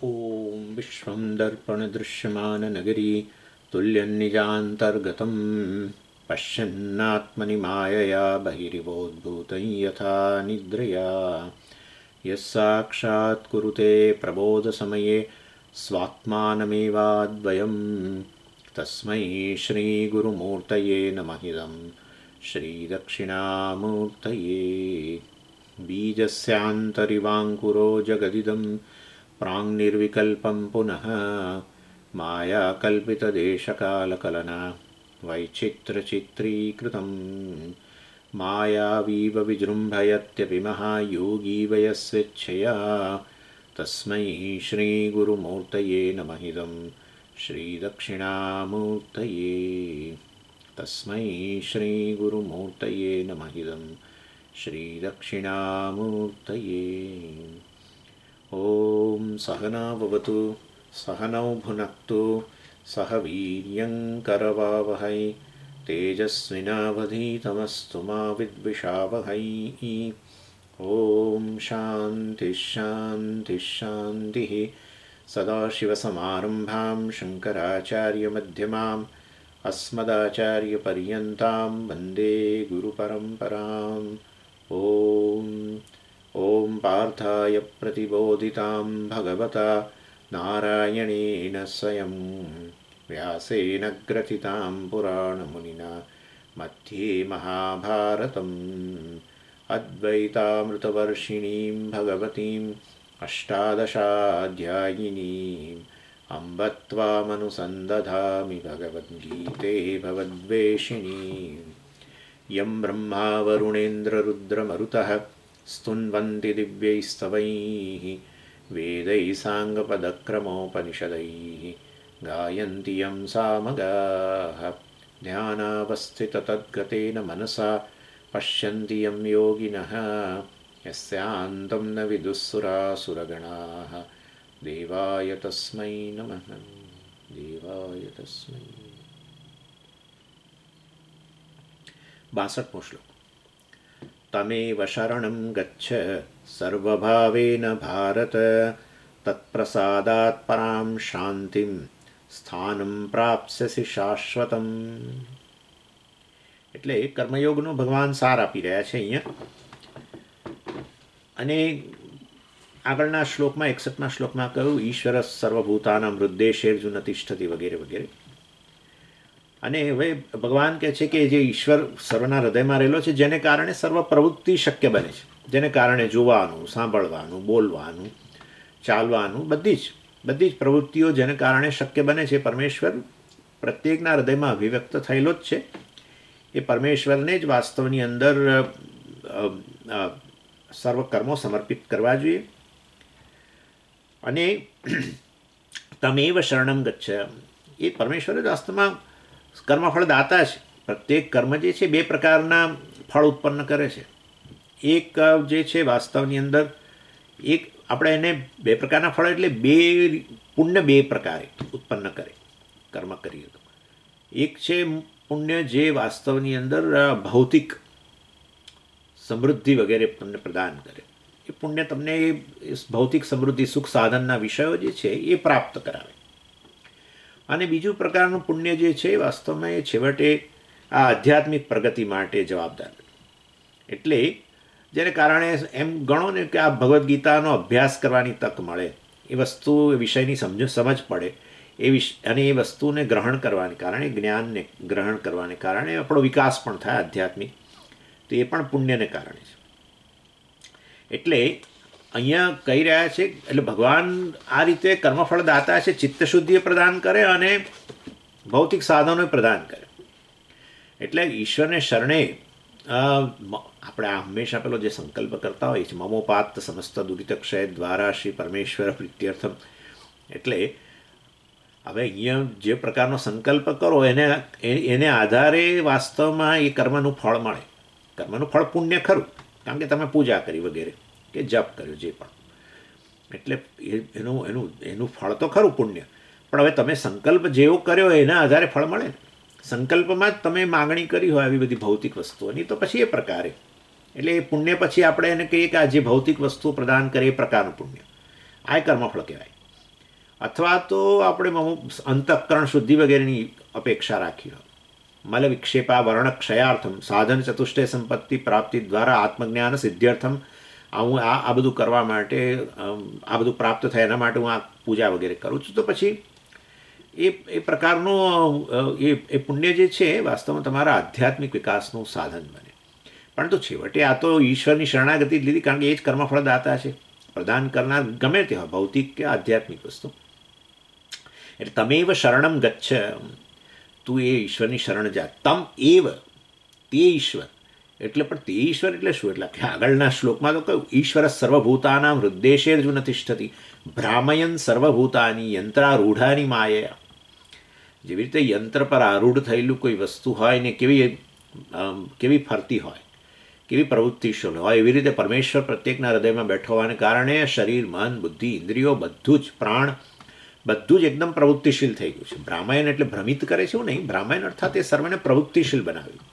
ॐ विश्वं दर्पणदृश्यमाननगरी तुल्यन्निजान्तर्गतं पश्यन्नात्मनि मायया बहिरिवोद्भूतं यथा निद्रया यः साक्षात् कुरुते प्रबोधसमये स्वात्मानमेवाद्वयं तस्मै श्रीगुरुमूर्तये नमः इदं श्रीदक्षिणामूर्तये बीजस्यान्तरिवाङ्कुरो जगदिदं प्राङ्निर्विकल्पं पुनः मायाकल्पितदेशकालकलना वैचित्रचित्रीकृतं मायावीव विजृम्भयत्यपि महायोगी वयस्वेच्छया तस्मै श्रीगुरुमूर्तये नमः इदं श्रीदक्षिणामूर्तये तस्मै श्रीगुरुमूर्तये नमः इदं श्रीदक्षिणामूर्तये। ॐ सहना भवतु सहनौ भुनक्तु सह वीर्यङ्करवावहै तेजस्विनावधीतमस्तु मा विद्विषावहै। ॐ शान्तिः शान्तिः शान्तिः। सदाशिवसमारम्भां शङ्कराचार्यमध्यमाम् अस्मदाचार्यपर्यन्तां वन्दे गुरुपरम्पराम्। ॐ पार्थाय प्रतिबोधितां भगवता नारायणेन स्वयं व्यासेन ग्रथितां पुराणमुनिना मध्ये महाभारतम् अद्वैतामृतवर्षिणीं भगवतीम् अष्टादशाध्यायिनीम् अम्ब त्वामनुसन्दधामि भगवद्गीते भवद्वेषिणीम्। यं ब्रह्मा वरुणेन्द्ररुद्रमरुतः स्तुन्वन्ति दिव्यैस्तवैः वेदैः साङ्गपदक्रमोपनिषदैः गायन्ति यं सामगाः ध्यानावस्थिततद्गतेन मनसा पश्यन्ति यं योगिनः यस्यान्तं न विदुःसुरासुरगणाः देवाय तस्मै नमः देवाय तस्मै। 62 श्लोक। तमेव शरणं गच्छ सर्वभावेन भारत तत्प्रसादात् परां शान्तिं स्थानं प्राप्स्यसि શાશ્વતમ। એટલે કર્મયોગનો ભગવાન સાર આપી રહ્યા છે અહીંયા। અને આગળના શ્લોકમાં 61મા શ્લોકમાં કહ્યું ઈશ્વર સર્વભૂતાનાં હૃદ્દેશેર્જુન તિષ્ઠતિ વગેરે વગેરે। અને હવે ભગવાન કહે છે કે જે ઈશ્વર સર્વના હૃદયમાં રહેલો છે જેને કારણે સર્વ પ્રવૃત્તિ શક્ય બને છે, જેને કારણે જોવાનું, સાંભળવાનું, બોલવાનું, ચાલવાનું બધી જ પ્રવૃત્તિઓ જેને કારણે શક્ય બને છે પરમેશ્વર પ્રત્યેકના હૃદયમાં અભિવ્યક્ત થયેલો જ છે। એ પરમેશ્વરને જ વાસ્તવની અંદર સર્વ કર્મો સમર્પિત કરવા જોઈએ। અને તમેવ શરણમ ગચ્છ, એ પરમેશ્વર જ વાસ્તવમાં કર્મફળ દાતા છે। પ્રત્યેક કર્મ જે છે બે પ્રકારના ફળ ઉત્પન્ન કરે છે। એક જે છે વાસ્તવની અંદર એક આપણે એને બે પ્રકારના ફળ એટલે બે પુણ્ય બે પ્રકારે ઉત્પન્ન કરે કર્મ કરીએ તો। એક છે પુણ્ય જે વાસ્તવની અંદર ભૌતિક સમૃદ્ધિ વગેરે તમને પ્રદાન કરે, એ પુણ્ય તમને ભૌતિક સમૃદ્ધિ સુખ સાધનના વિષયો જે છે એ પ્રાપ્ત કરાવે। અને બીજું પ્રકારનું પુણ્ય જે છે વાસ્તવમાં એ છેવટે આ આધ્યાત્મિક પ્રગતિ માટે જવાબદાર, એટલે જેને કારણે એમ ગણો ને કે આ ભગવદ્ ગીતાનો અભ્યાસ કરવાની તક મળે, એ વસ્તુ એ વિષયની સમજ પડે અને એ વસ્તુને ગ્રહણ કરવાને કારણે, જ્ઞાનને ગ્રહણ કરવાને કારણે આપણો વિકાસ પણ થાય આધ્યાત્મિક, તો એ પણ પુણ્યને કારણે છે। એટલે અહીંયા કહી રહ્યા છે એટલે ભગવાન આ રીતે કર્મફળ દાતા છે, ચિત્તશુદ્ધિ પ્રદાન કરે અને ભૌતિક સાધનો પ્રદાન કરે। એટલે ઈશ્વરને શરણે આપણે આ હંમેશા પેલો જે સંકલ્પ કરતા હોય છે મમોપાત સમસ્ત દુરિતક્ષય દ્વારા શ્રી પરમેશ્વર પ્રીત્યર્થમ, એટલે હવે અહીંયા જે પ્રકારનો સંકલ્પ કરો એને આધારે વાસ્તવમાં એ કર્મનું ફળ મળે। કર્મનું ફળ પુણ્ય ખરું, કારણ કે તમે પૂજા કરી વગેરે કે જપ કર્યો જે પણ, એટલે એનું ફળ તો ખરું પુણ્ય, પણ હવે તમે સંકલ્પ જેવો કર્યો એના આધારે ફળ મળે ને। સંકલ્પમાં જ તમે માગણી કરી હોય આવી બધી ભૌતિક વસ્તુઓની તો પછી એ પ્રકારે એટલે એ પુણ્ય પછી આપણે એને કહીએ કે આ જે ભૌતિક વસ્તુઓ પ્રદાન કરે એ પ્રકારનું પુણ્ય, આ કર્મફળ કહેવાય। અથવા તો આપણે અંતઃકરણ શુદ્ધિ વગેરેની અપેક્ષા રાખી હોય. મલ વિક્ષેપા વર્ણક્ષયાર્થમ સાધન ચતુષ્ટય સંપત્તિ પ્રાપ્તિ દ્વારા આત્મજ્ઞાન સિદ્ધ્યર્થમ હું આ બધું કરવા માટે, આ બધું પ્રાપ્ત થાય એના માટે હું આ પૂજા વગેરે કરું છું. તો પછી એ પ્રકારનું એ પુણ્ય જે છે વાસ્તવમાં તમારા આધ્યાત્મિક વિકાસનું સાધન બને. પરંતુ છેવટે આ તો ઈશ્વરની શરણાગતિ જ લીધી, કારણ કે એ જ કર્મફળદાતા છે, પ્રદાન કરનાર ગમે તે હોય, ભૌતિક કે આધ્યાત્મિક વસ્તુ. એટલે તમેવ શરણમ ગચ્છ, તું એ ઈશ્વરની શરણ જા. તમ એવ, તે ઈશ્વર એટલે, પણ તે ઈશ્વર એટલે શું? એટલે કે આગળના શ્લોકમાં તો કહ્યું ઈશ્વર સર્વભૂતાનામ હૃદ્દેશે અર્જુન તિષ્ઠતિ ભ્રામયન સર્વભૂતાની યંત્રારૂઢાની માયા. જેવી રીતે યંત્ર પર આરૂઢ થયેલું કોઈ વસ્તુ હોય ને કેવી ફરતી હોય, કેવી પ્રવૃત્તિશીલ હોય, એવી રીતે પરમેશ્વર પ્રત્યેકના હૃદયમાં બેઠો હોવાને કારણે શરીર, મન, બુદ્ધિ, ઇન્દ્રિયો બધું જ, પ્રાણ બધું જ એકદમ પ્રવૃત્તિશીલ થઈ ગયું છે. બ્રાહ્મણ એટલે ભ્રમિત કરે છે એવું નહીં, બ્રાહ્મણ અર્થાત એ સર્વને પ્રવૃત્તિશીલ બનાવ્યું.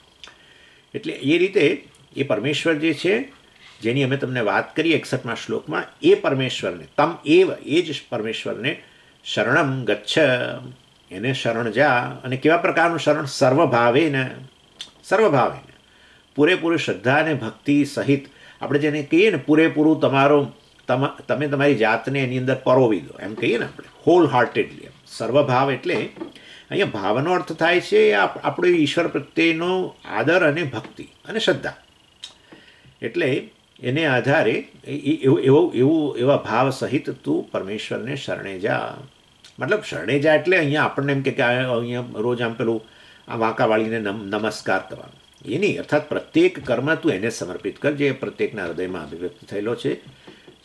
એટલે એ રીતે એ પરમેશ્વર જે છે, જેની અમે તમને વાત કરી 61મા શ્લોકમાં, એ પરમેશ્વરને તમ એવ, એ જ પરમેશ્વરને શરણમ ગચ્છ, એને શરણ જા. અને કેવા પ્રકારનું શરણ? સર્વભાવેને, સર્વભાવેને પૂરેપૂરી શ્રદ્ધા અને ભક્તિ સહિત, આપણે જેને કહીએ ને પૂરેપૂરું તમે તમારી જાતને એની અંદર પરોવી દો, એમ કહીએ ને આપણે, હોલ હાર્ટેડલી. સર્વભાવ એટલે અહીંયા ભાવનો અર્થ થાય છે આપણો ઈશ્વર પ્રત્યેનો આદર અને ભક્તિ અને શ્રદ્ધા. એટલે એને આધારે એવા ભાવ સહિત તું પરમેશ્વરને શરણે જા. મતલબ શરણે જા એટલે અહીંયા આપણને એમ કે અહીંયા રોજ આમ પેલું આ વાંકા વાળીને નમસ્કાર કરવાનો એ નહીં. અર્થાત પ્રત્યેક કર્મ તું એને સમર્પિત કર, જે પ્રત્યેકના હૃદયમાં અભિવ્યક્ત થયેલો છે,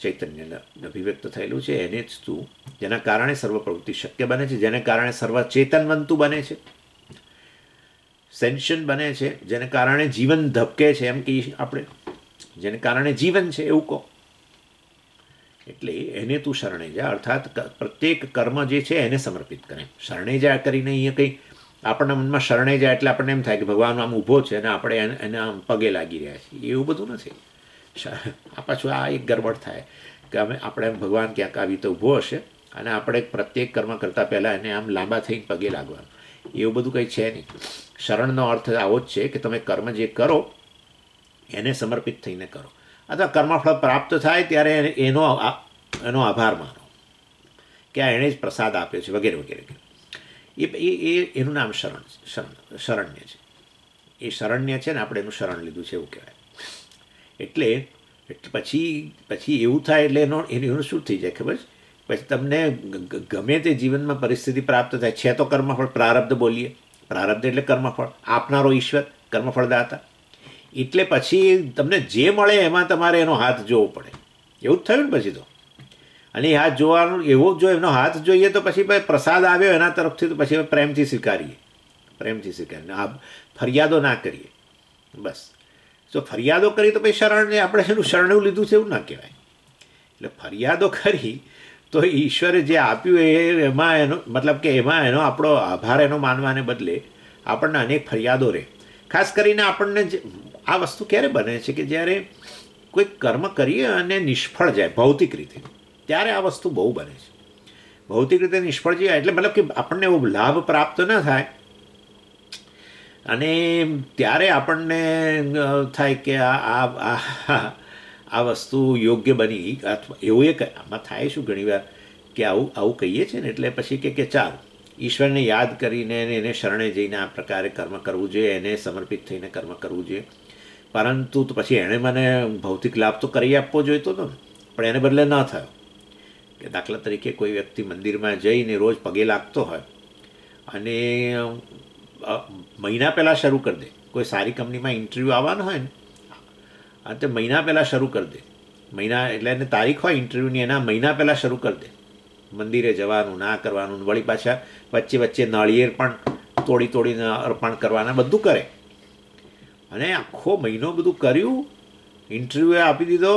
ચૈતન્યને અભિવ્યક્ત થયેલું છે, એને જ તું, જેના કારણે સર્વ પ્રવૃત્તિ શક્ય બને છે, જેને કારણે સર્વ ચેતનવંતુ બને છે, સેન્શન બને છે, જેને કારણે જીવન ધબકે છે, એમ કે આપણે જેને કારણે જીવન છે એવું કહો. એટલે એને તું શરણે જા, અર્થાત પ્રત્યેક કર્મ જે છે એને સમર્પિત કરે. શરણે જા કરીને અહીંયા કંઈ આપણના મનમાં શરણે જાય એટલે આપણને એમ થાય કે ભગવાન આમ ઊભો છે અને આપણે એને આમ પગે લાગી રહ્યા છીએ, એવું બધું નથી. આ પાછું આ એક ગરબડ થાય કે આપણે ભગવાન ક્યાંક આવી તો ઊભો હશે અને આપણે પ્રત્યેક કર્મ કરતાં પહેલાં એને આમ લાંબા થઈને પગે લાગવાનું, એવું બધું કંઈ છે નહીં. શરણનો અર્થ આવો જ છે કે તમે કર્મ જે કરો એને સમર્પિત થઈને કરો, અથવા કર્મફળ પ્રાપ્ત થાય ત્યારે એનો આભાર માનો કે આ એણે જ પ્રસાદ આપ્યો છે વગેરે વગેરે. એનું નામ શરણ્ય છે. એ શરણ્ય છે ને આપણે એનું શરણ લીધું છે એવું કહેવાય. એટલે પછી એવું થાય એટલે એનું શું થઈ જાય ખબર છે? પછી તમને ગમે તે જીવનમાં પરિસ્થિતિ પ્રાપ્ત થાય છે તો કર્મફળ, પ્રારબ્ધ બોલીએ, પ્રારબ્ધ એટલે કર્મફળ આપનારો ઈશ્વર, કર્મફળદાતા. એટલે પછી તમને જે મળે એમાં તમારે એનો હાથ જોવો પડે, એવું જ થયું ને પછી તો. અને એ હાથ જોવાનું એવો જો એનો હાથ જોઈએ તો પછી પ્રસાદ આવ્યો એના તરફથી તો પછી પ્રેમથી સ્વીકારીએ, ફરિયાદો ના કરીએ. બસ જો ફરિયાદો કરી તો પછી શરણને આપણે એનું શરણું લીધું છે એવું ના કહેવાય. એટલે ફરિયાદો કરી તો ઈશ્વરે જે આપ્યું એમાં એનો મતલબ કે એમાં એનો આપણો આભાર એનો માનવાને બદલે આપણને અનેક ફરિયાદો રહે. ખાસ કરીને આપણને આ વસ્તુ ક્યારે બને છે કે જ્યારે કોઈ કર્મ કરીએ અને નિષ્ફળ જાય ભૌતિક રીતે, ત્યારે આ વસ્તુ બહુ બને છે. ભૌતિક રીતે નિષ્ફળ જાય એટલે મતલબ કે આપણને એવો લાભ પ્રાપ્ત ન થાય અને ત્યારે આપણને થાય કે આ વસ્તુ યોગ્ય બની, અથવા એવું આમાં થાય શું ઘણીવાર કે આવું કહીએ છીએ ને એટલે પછી કે ચાલ ઈશ્વરને યાદ કરીને એને શરણે જઈને આ પ્રકારે કર્મ કરવું જોઈએ, એને સમર્પિત થઈને કર્મ કરવું જોઈએ. પરંતુ તો પછી એણે મને ભૌતિક લાભ તો કરી આપવો જોઈતો હતો ને, પણ એને બદલે ન થયો. કે દાખલા તરીકે કોઈ વ્યક્તિ મંદિરમાં જઈને રોજ પગે લાગતો હોય અને મહિના પહેલાં શરૂ કરી દે, કોઈ સારી કંપનીમાં ઇન્ટરવ્યૂ આવવાનું હોય ને અને તે મહિના પહેલાં શરૂ કરી દે, મહિના એટલે એને તારીખ હોય ઇન્ટરવ્યૂની એના મહિના પહેલાં શરૂ કરી દે મંદિરે જવાનું, ના કરવાનું, વળી પાછા વચ્ચે નાળિયેર પણ તોડીને અર્પણ કરવાના, બધું કરે. અને આખો મહિનો બધું કર્યું, ઇન્ટરવ્યૂ આપી દીધો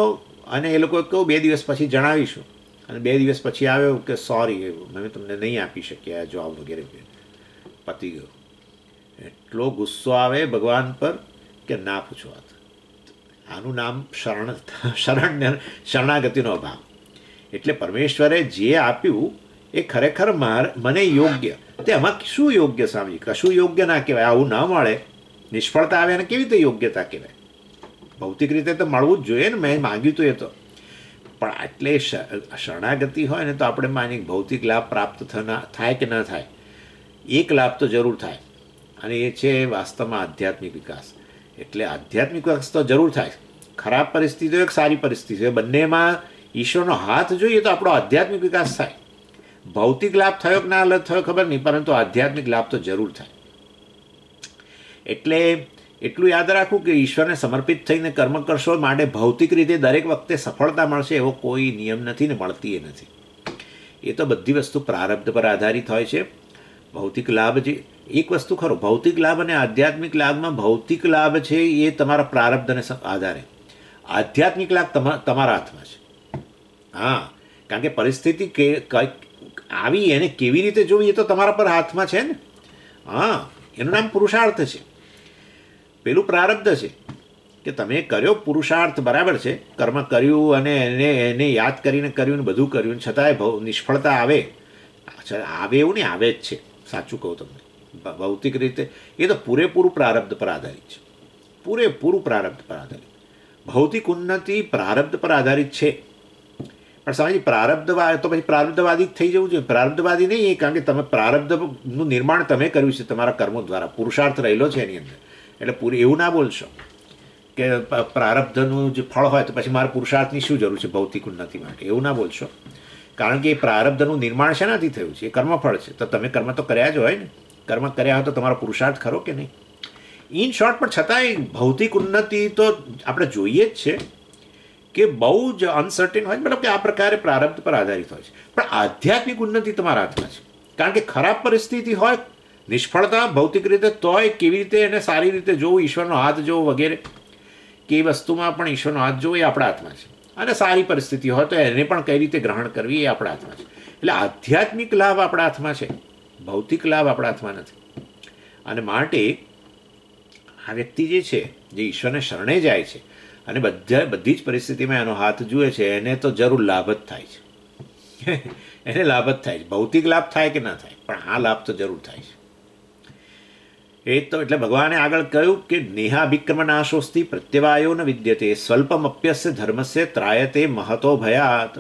અને એ લોકોએ કહું 2 દિવસ પછી જણાવીશું, અને 2 દિવસ પછી આવ્યો કે સોરી અમે તમને નહીં આપી શક્યા જોબ વગેરે, પતી ગયો. એટલો ગુસ્સો આવે ભગવાન પર કે ના પૂછો વાત. આનું નામ શરણાગતિનો અભાવ. એટલે પરમેશ્વરે જે આપ્યું એ એ ખરેખર મને યોગ્ય, તે એમાં શું યોગ્ય સ્વામી? કશું યોગ્ય ના કહેવાય. આવું ન મળે, નિષ્ફળતા આવે અને કેવી રીતે યોગ્યતા કહેવાય? ભૌતિક રીતે તો મળવું જ જોઈએ ને, મેં માગ્યું હતું એ તો. પણ એટલે શરણાગતિ હોય ને તો આપણે માની ભૌતિક લાભ પ્રાપ્ત થાય કે ન થાય, એક લાભ તો જરૂર થાય, અને એ છે વાસ્તવમાં આધ્યાત્મિક વિકાસ. એટલે આધ્યાત્મિક વિકાસ તો જરૂર થાય. ખરાબ પરિસ્થિતિ હોય કે સારી પરિસ્થિતિ હોય, બંનેમાં ઈશ્વરનો હાથ જોઈએ તો આપણો આધ્યાત્મિક વિકાસ થાય. ભૌતિક લાભ થયો કે ના થયો ખબર નહીં, પરંતુ આધ્યાત્મિક લાભ તો જરૂર થાય. એટલે એટલું યાદ રાખવું કે ઈશ્વરને સમર્પિત થઈને કર્મ કરશો માટે ભૌતિક રીતે દરેક વખતે સફળતા મળશે એવો કોઈ નિયમ નથી ને મળતી એ નથી. એ તો બધી વસ્તુ પ્રારબ્ધ પર આધારિત હોય છે. ભૌતિક લાભ જે એક વસ્તુ ખરો, ભૌતિક લાભ અને આધ્યાત્મિક લાભમાં ભૌતિક લાભ છે એ તમારા પ્રારબ્ધને આધારે, આધ્યાત્મિક લાભ તમારા હાથમાં છે. હા, કારણ કે પરિસ્થિતિ આવી એને કેવી રીતે જોવી એ તો તમારા પર હાથમાં છે ને. હા, એનું નામ પુરુષાર્થ છે. પેલું પ્રારબ્ધ છે કે તમે કર્યો પુરુષાર્થ, બરાબર છે, કર્મ કર્યું અને એને યાદ કરીને કર્યું ને બધું કર્યું, છતાંય નિષ્ફળતા આવે એવું નહીં, આવે જ છે. સાચું કહું તમને, ભૌતિક રીતે એ તો પૂરેપૂરું પ્રારબ્ધ પર આધારિત છે. પૂરેપૂરું પ્રારબ્ધ પર આધારિત. ભૌતિક ઉન્નતિ પ્રારબ્ધ પર આધારિત છે. પણ સમજી, પ્રારબ્ધવાદ તો પછી પ્રારબ્ધવાદી થઈ જવું જોઈએ. પ્રારબ્ધવાદી નહીં, કારણ કે તમે પ્રારબ્ધનું નિર્માણ તમે કર્યું છે તમારા કર્મો દ્વારા, પુરુષાર્થ રહેલો છે એની અંદર. એટલે એવું ના બોલશો કે પ્રારબ્ધનું જે ફળ હોય તો પછી મારા પુરુષાર્થની શું જરૂર છે ભૌતિક ઉન્નતિ માટે, એવું ના બોલશો. કારણ કે એ પ્રારબ્ધનું નિર્માણ શેનાથી થયું છે? એ કર્મફળ છે. તો તમે કર્મ તો કર્યા જ હોય ને. કર્મ કર્યા હોય તો તમારો પુરુષાર્થ ખરો કે નહીં? ઇન શોર્ટ, પણ છતાંય ભૌતિક ઉન્નતિ તો આપણે જોઈએ જ છે કે બહુ જ અનસર્ટેન હોય, મતલબ કે આ પ્રકારે પ્રારબ્ધ પર આધારિત હોય છે. પણ આધ્યાત્મિક ઉન્નતિ તમારા હાથમાં છે. કારણ કે ખરાબ પરિસ્થિતિ હોય, નિષ્ફળતા ભૌતિક રીતે, તોય કેવી રીતે એને સારી રીતે જોવું, ઈશ્વરનો હાથ જોવો વગેરે, કે એ વસ્તુમાં પણ ઈશ્વરનો હાથ જોવો એ આપણા હાથમાં છે. અને સારી પરિસ્થિતિ હોય તો એને પણ કઈ રીતે ગ્રહણ કરવી એ આપણા હાથમાં છે. એટલે આધ્યાત્મિક લાભ આપણા હાથમાં છે, ભૌતિક લાભ આપણા હાથમાં નથી. અને માટે આ વ્યક્તિ જે છે, જે ઈશ્વરને શરણે જાય છે અને બધી જ પરિસ્થિતિમાં એનો હાથ જુએ છે, એને તો જરૂર લાભ જ થાય છે. એને લાભ જ થાય છે. ભૌતિક લાભ થાય કે ના થાય, પણ આ લાભ તો જરૂર થાય છે. એ તો એટલે ભગવાને આગળ કહ્યું કે નેહાભિક્રમનાશોસ્તિ પ્રત્યવાયો ન વિદ્યતે સ્વલ્પમપ્યસ્ય ધર્મસ્ય ત્રાયતે મહતો ભયાત.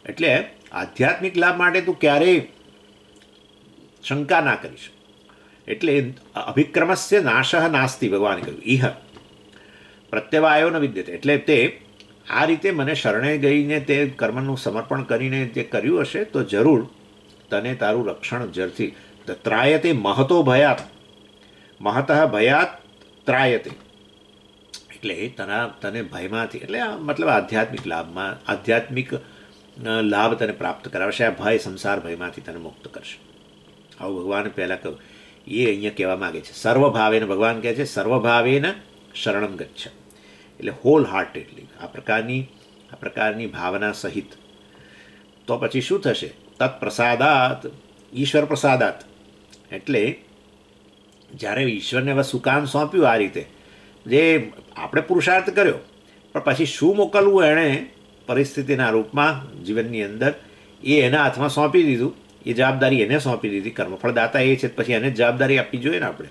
એટલે આધ્યાત્મિક લાભ માટે તું ક્યારેય શંકા ના કરીશ. એટલે અભિક્રમસ્ય નાશઃ નાસ્તિ, ભગવાને કહ્યું. ઇહ પ્રત્યવાયો ન વિદ્યતે, એટલે તે આ રીતે મને શરણે ગઈને તે કર્મનું સમર્પણ કરીને જે કર્યું હશે તો જરૂર તને તારું રક્ષણ જરથી ત્રાયતે મહતો ભયાત. મહતઃ ભયાત ત્રાયતે, એટલે તને ભયમાંથી, એટલે મતલબ આધ્યાત્મિક લાભમાં, આધ્યાત્મિક લાભ તને પ્રાપ્ત કરાવશે. આ ભય, સંસાર ભયમાંથી તને મુક્ત કરશે. આવું ભગવાને પહેલાં કહ્યું. એ અહીંયા કહેવા માગે છે સર્વભાવેન. ભગવાન કહે છે સર્વભાવેન શરણમ ગચ્છ, એટલે હોલ હાર્ટેડલી, આ પ્રકારની ભાવના સહિત. તો પછી શું થશે? તત્પ્રસાદાત, ઈશ્વર પ્રસાદાત. એટલે જ્યારે ઈશ્વરને હવે શું કામ સોંપ્યું આ રીતે, જે આપણે પુરુષાર્થ કર્યો, પણ પછી શું મોકલવું એણે પરિસ્થિતિના રૂપમાં જીવનની અંદર, એ એના હાથમાં સોંપી દીધું. એ જવાબદારી એને સોંપી દીધી. કર્મફળદાતા એ છે, પછી એને જવાબદારી આપવી જોઈએ ને આપણે.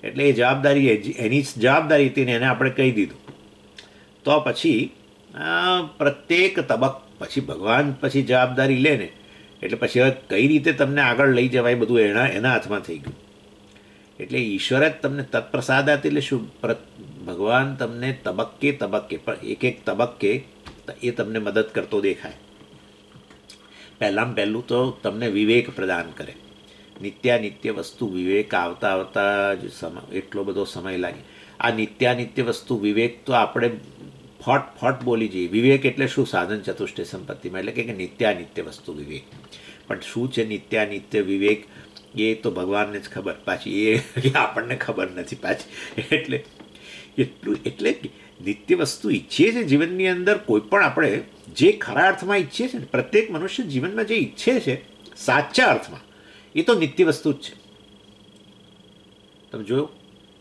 એટલે એ જવાબદારી એની જવાબદારી હતી ને એને આપણે કહી દીધું. તો પછી પ્રત્યેક પછી ભગવાન પછી જવાબદારી લે ને, એટલે પછી હવે કઈ રીતે તમને આગળ લઈ જવાય બધું એના હાથમાં થઈ ગયું. એટલે ઈશ્વર જ તમને તત્પ્રસાદાત, એટલે શું? ભગવાન તમને તબક્કે એક એક તબક્કે એ તમને મદદ કરતો દેખાય. પહેલું તો તમને વિવેક પ્રદાન કરે. નિત્ય વસ્તુ વિવેક આવતા જ એટલો બધો સમય લાગે. આ નિત્ય વસ્તુ વિવેક તો આપણે ફટ બોલી જઈએ. વિવેક એટલે શું? સાધન ચતુષ્ટય સંપત્તિમાં, એટલે કે નિત્ય વસ્તુ વિવેક. પણ શું છે નિત્ય વિવેક? એ તો ભગવાનને જ ખબર, પાછી એ આપણને ખબર નથી પાછી. એટલે નિત્ય વસ્તુ ઈચ્છીએ છીએ જીવનની અંદર. કોઈ પણ આપણે જે ખરા અર્થમાં ઈચ્છીએ છીએ ને, પ્રત્યેક મનુષ્ય જીવનમાં જે ઈચ્છે છે સાચા અર્થમાં, એ તો નિત્ય વસ્તુ જ છે. તમે જોયું,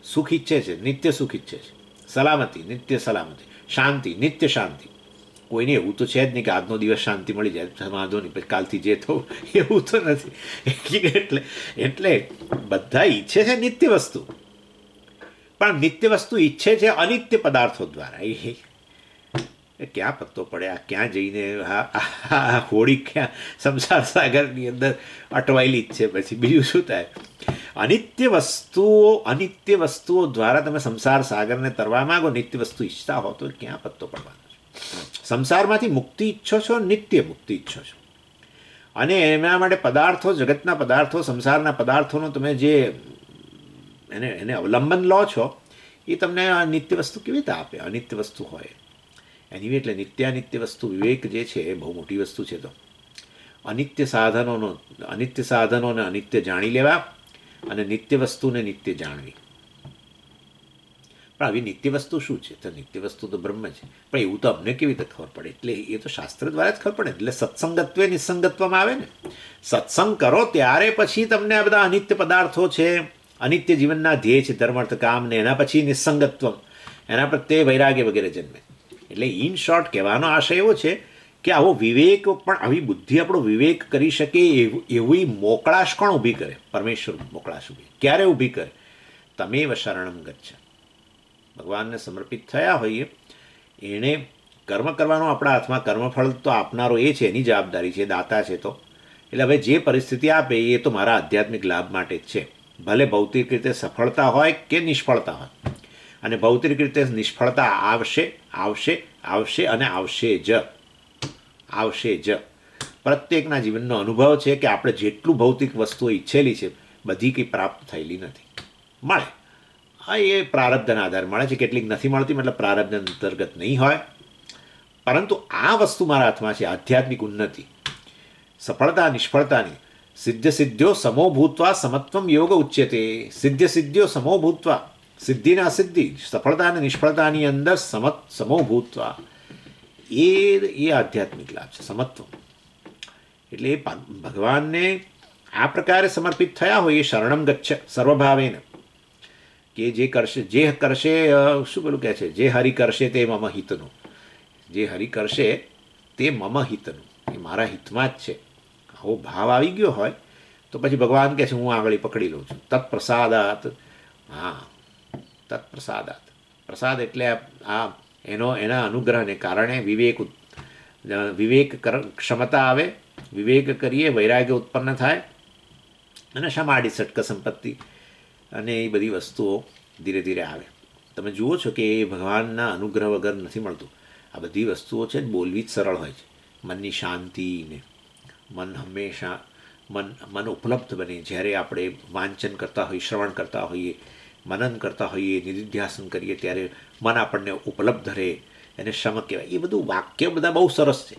સુખ ઈચ્છે છે, નિત્ય સુખ ઈચ્છે છે. સલામતી, નિત્ય સલામતી. શાંતિ, નિત્ય શાંતિ. કોઈને એવું તો છે જ નહીં કે આજનો દિવસ શાંતિ મળી જાય, વાંધો નહીં, પછી કાલથી જે થવું, એવું તો નથી. એટલે બધા ઈચ્છે છે નિત્ય વસ્તુ, પણ નિત્ય વસ્તુ ઈચ્છે છે અનિત્ય પદાર્થો દ્વારા. એ ક્યાં પત્તો પડે, આ ક્યાં જઈને આ હોળી ક્યાં સંસાર સાગરની અંદર અટવાયેલી જ છે. પછી બીજું શું થાય? અનિત્ય વસ્તુઓ દ્વારા તમે સંસાર સાગરને તરવા માંગો, નિત્ય વસ્તુ ઈચ્છતા હો તો ક્યાં પત્તો પડવાનો છે? સંસારમાંથી મુક્તિ ઈચ્છો છો, નિત્ય મુક્તિ ઈચ્છો છો, અને એના માટે પદાર્થો, જગતના પદાર્થો, સંસારના પદાર્થોનો તમે જે એને અવલંબન લો છો, એ તમને નિત્ય વસ્તુ કેવી રીતે આપે? અનિત્ય વસ્તુ હોય એની એટલે નિત્યાનિત્ય વસ્તુ વિવેક જે છે એ બહુ મોટી વસ્તુ છે. તો અનિત્ય સાધનોને અનિત્ય જાણી લેવા અને નિત્ય વસ્તુને નિત્ય જાણવી. પણ આવી નિત્ય વસ્તુ શું છે? તો નિત્ય વસ્તુ તો બ્રહ્મ છે, પણ એવું તો અમને કેવી રીતે ખબર પડે? એટલે એ તો શાસ્ત્ર દ્વારા જ ખબર પડે. એટલે સત્સંગત્વે નિસંગત્વમાં આવે ને. સત્સંગ કરો ત્યારે પછી તમને આ બધા અનિત્ય પદાર્થો છે, અનિત્ય જીવનના ધ્યેય છે, ધર્મ અર્થ કામ, ને એના પછી નિસંગત્વ, એના પ્રત્યે વૈરાગ્ય વગેરે જન્મે. એટલે ઇન શોર્ટ કહેવાનો આશય એવો છે કે આવો વિવેક, પણ આવી બુદ્ધિ આપણો વિવેક કરી શકે એવી મોકળાશ કોણ ઊભી કરે? પરમેશ્વર મોકળાશ ઊભી ક્યારે ઊભી કરે? તમેવ શરણમ ગચ્છ. ભગવાનને સમર્પિત થયા હોઈએ, એણે કર્મ કરવાનો આપણા હાથમાં, કર્મફળ તો આપનારો એ છે, એની જવાબદારી છે, દાતા છે. તો એટલે હવે જે પરિસ્થિતિ આપે એ તો મારા આધ્યાત્મિક લાભ માટે જ છે, ભલે ભૌતિક રીતે સફળતા હોય કે નિષ્ફળતા હોય. અને ભૌતિક રીતે નિષ્ફળતા આવશે અને આવશે જ. પ્રત્યેકના જીવનનો અનુભવ છે કે આપણે જેટલું ભૌતિક વસ્તુઓ ઈચ્છેલી છે બધી કંઈ પ્રાપ્ત થયેલી નથી. મળે, હા, એ પ્રારબ્ધના આધારે મળે છે, કેટલીક નથી મળતી, મતલબ પ્રારબ્ધ અંતર્ગત નહીં હોય. પરંતુ આ વસ્તુ મારા હાથમાં છે, આધ્યાત્મિક ઉન્નતિ, સફળતા નિષ્ફળતાની. સિદ્ધ્યો સમો ભૂત્વા સમત્વમ યોગ ઉચ્યતે. સિદ્ધ્યો સમો ભૂત્વા, સિદ્ધિ ને અસિદ્ધિ, સફળતા અને નિષ્ફળતાની અંદર સમો ભૂત્વા, એ આધ્યાત્મિક લાભ છે, સમત્વ. એટલે એ ભગવાનને આ પ્રકારે સમર્પિત થયા હોય એ શરણમ ગચ્છ સર્વભાવેન, કે જે કરશે શું પેલું કહે છે, જે હરિ કરશે તે મમ હિતનું. જે હરિ કરશે તે મમ હિતનું, એ મારા હિતમાં જ છે. આવો ભાવ આવી ગયો હોય તો પછી ભગવાન કહે છે હું આગળ પકડી લઉં છું. તત્પ્રસાદાત. હા, તત્પ્રસાદાત. પ્રસાદ એટલે એના અનુગ્રહને કારણે વિવેક ક્ષમતા આવે, વિવેક કરીએ, વૈરાગ્ય ઉત્પન્ન થાય, અને સમાધિ સટક સંપત્તિ અને એ બધી વસ્તુઓ ધીરે ધીરે આવે. તમે જુઓ છો કે એ ભગવાનના અનુગ્રહ વગર નથી મળતું. આ બધી વસ્તુઓ છે બોલવી જ સરળ હોય છે. મનની શાંતિને, મન ઉપલબ્ધ બને જ્યારે આપણે વાંચન કરતા હોઈએ, શ્રવણ કરતા હોઈએ, મનન કરતા હોઈએ, નિધિધ્યાસન કરીએ, ત્યારે મન આપણને ઉપલબ્ધ રહે, એને શમ કહેવાય. એ બધું વાક્ય બધા બહુ સરસ છે.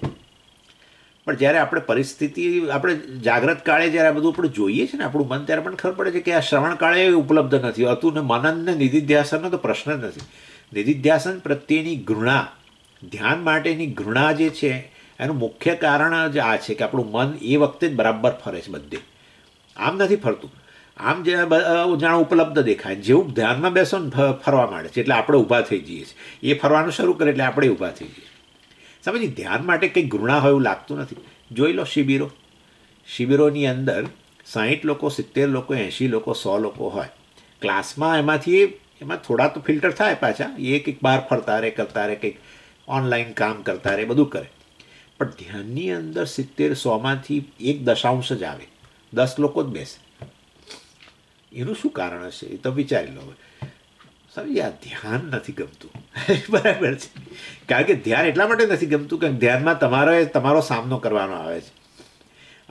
પણ જ્યારે આપણે પરિસ્થિતિ, આપણે જાગ્રત કાળે જ્યારે આ બધું આપણે જોઈએ છે ને આપણું મન, ત્યારે પણ ખબર પડે છે કે આ શ્રવણ કાળે ઉપલબ્ધ નથી હતું. ને મનન ને નિધિધ્યાસનનો તો પ્રશ્ન જ નથી. નિધિધ્યાસન પ્રત્યેની ઘૃણા, ધ્યાન માટેની ઘૃણા જે છે એનું મુખ્ય કારણ જ આ છે કે આપણું મન એ વખતે જ બરાબર ફરે છે બધે. આમ નથી ફરતું. આમ જે જાણે ઉપલબ્ધ દેખાય, જેવું ધ્યાનમાં બેસો ને ફરવા માંડે છે, એટલે આપણે ઊભા થઈ જઈએ છીએ. એ ફરવાનું શરૂ કરે એટલે આપણે ઊભા થઈ જઈએ. સમજી, ધ્યાન માટે કંઈ ઘૃણા હોય એવું લાગતું નથી. જોઈ લો શિબિરોની અંદર 60 લોકો, 70 લોકો, 80 લોકો, 100 લોકો હોય ક્લાસમાં. એમાં થોડા તો ફિલ્ટર થાય પાછા, એ કંઈક બહાર ફરતા રહે, કરતા રહે, કંઈક ઓનલાઈન કામ કરતા રહે, બધું કરે. પણ ધ્યાનની અંદર 70-100માંથી 1 જ આવે, 10 લોકો જ બેસે. એનું શું કારણ હશે એ તો વિચારી લો. સમજી, આ ધ્યાન નથી ગમતું. બરાબર છે. કારણ કે ધ્યાન એટલા માટે નથી ગમતું કે ધ્યાનમાં તમારો સામનો કરવાનો આવે છે,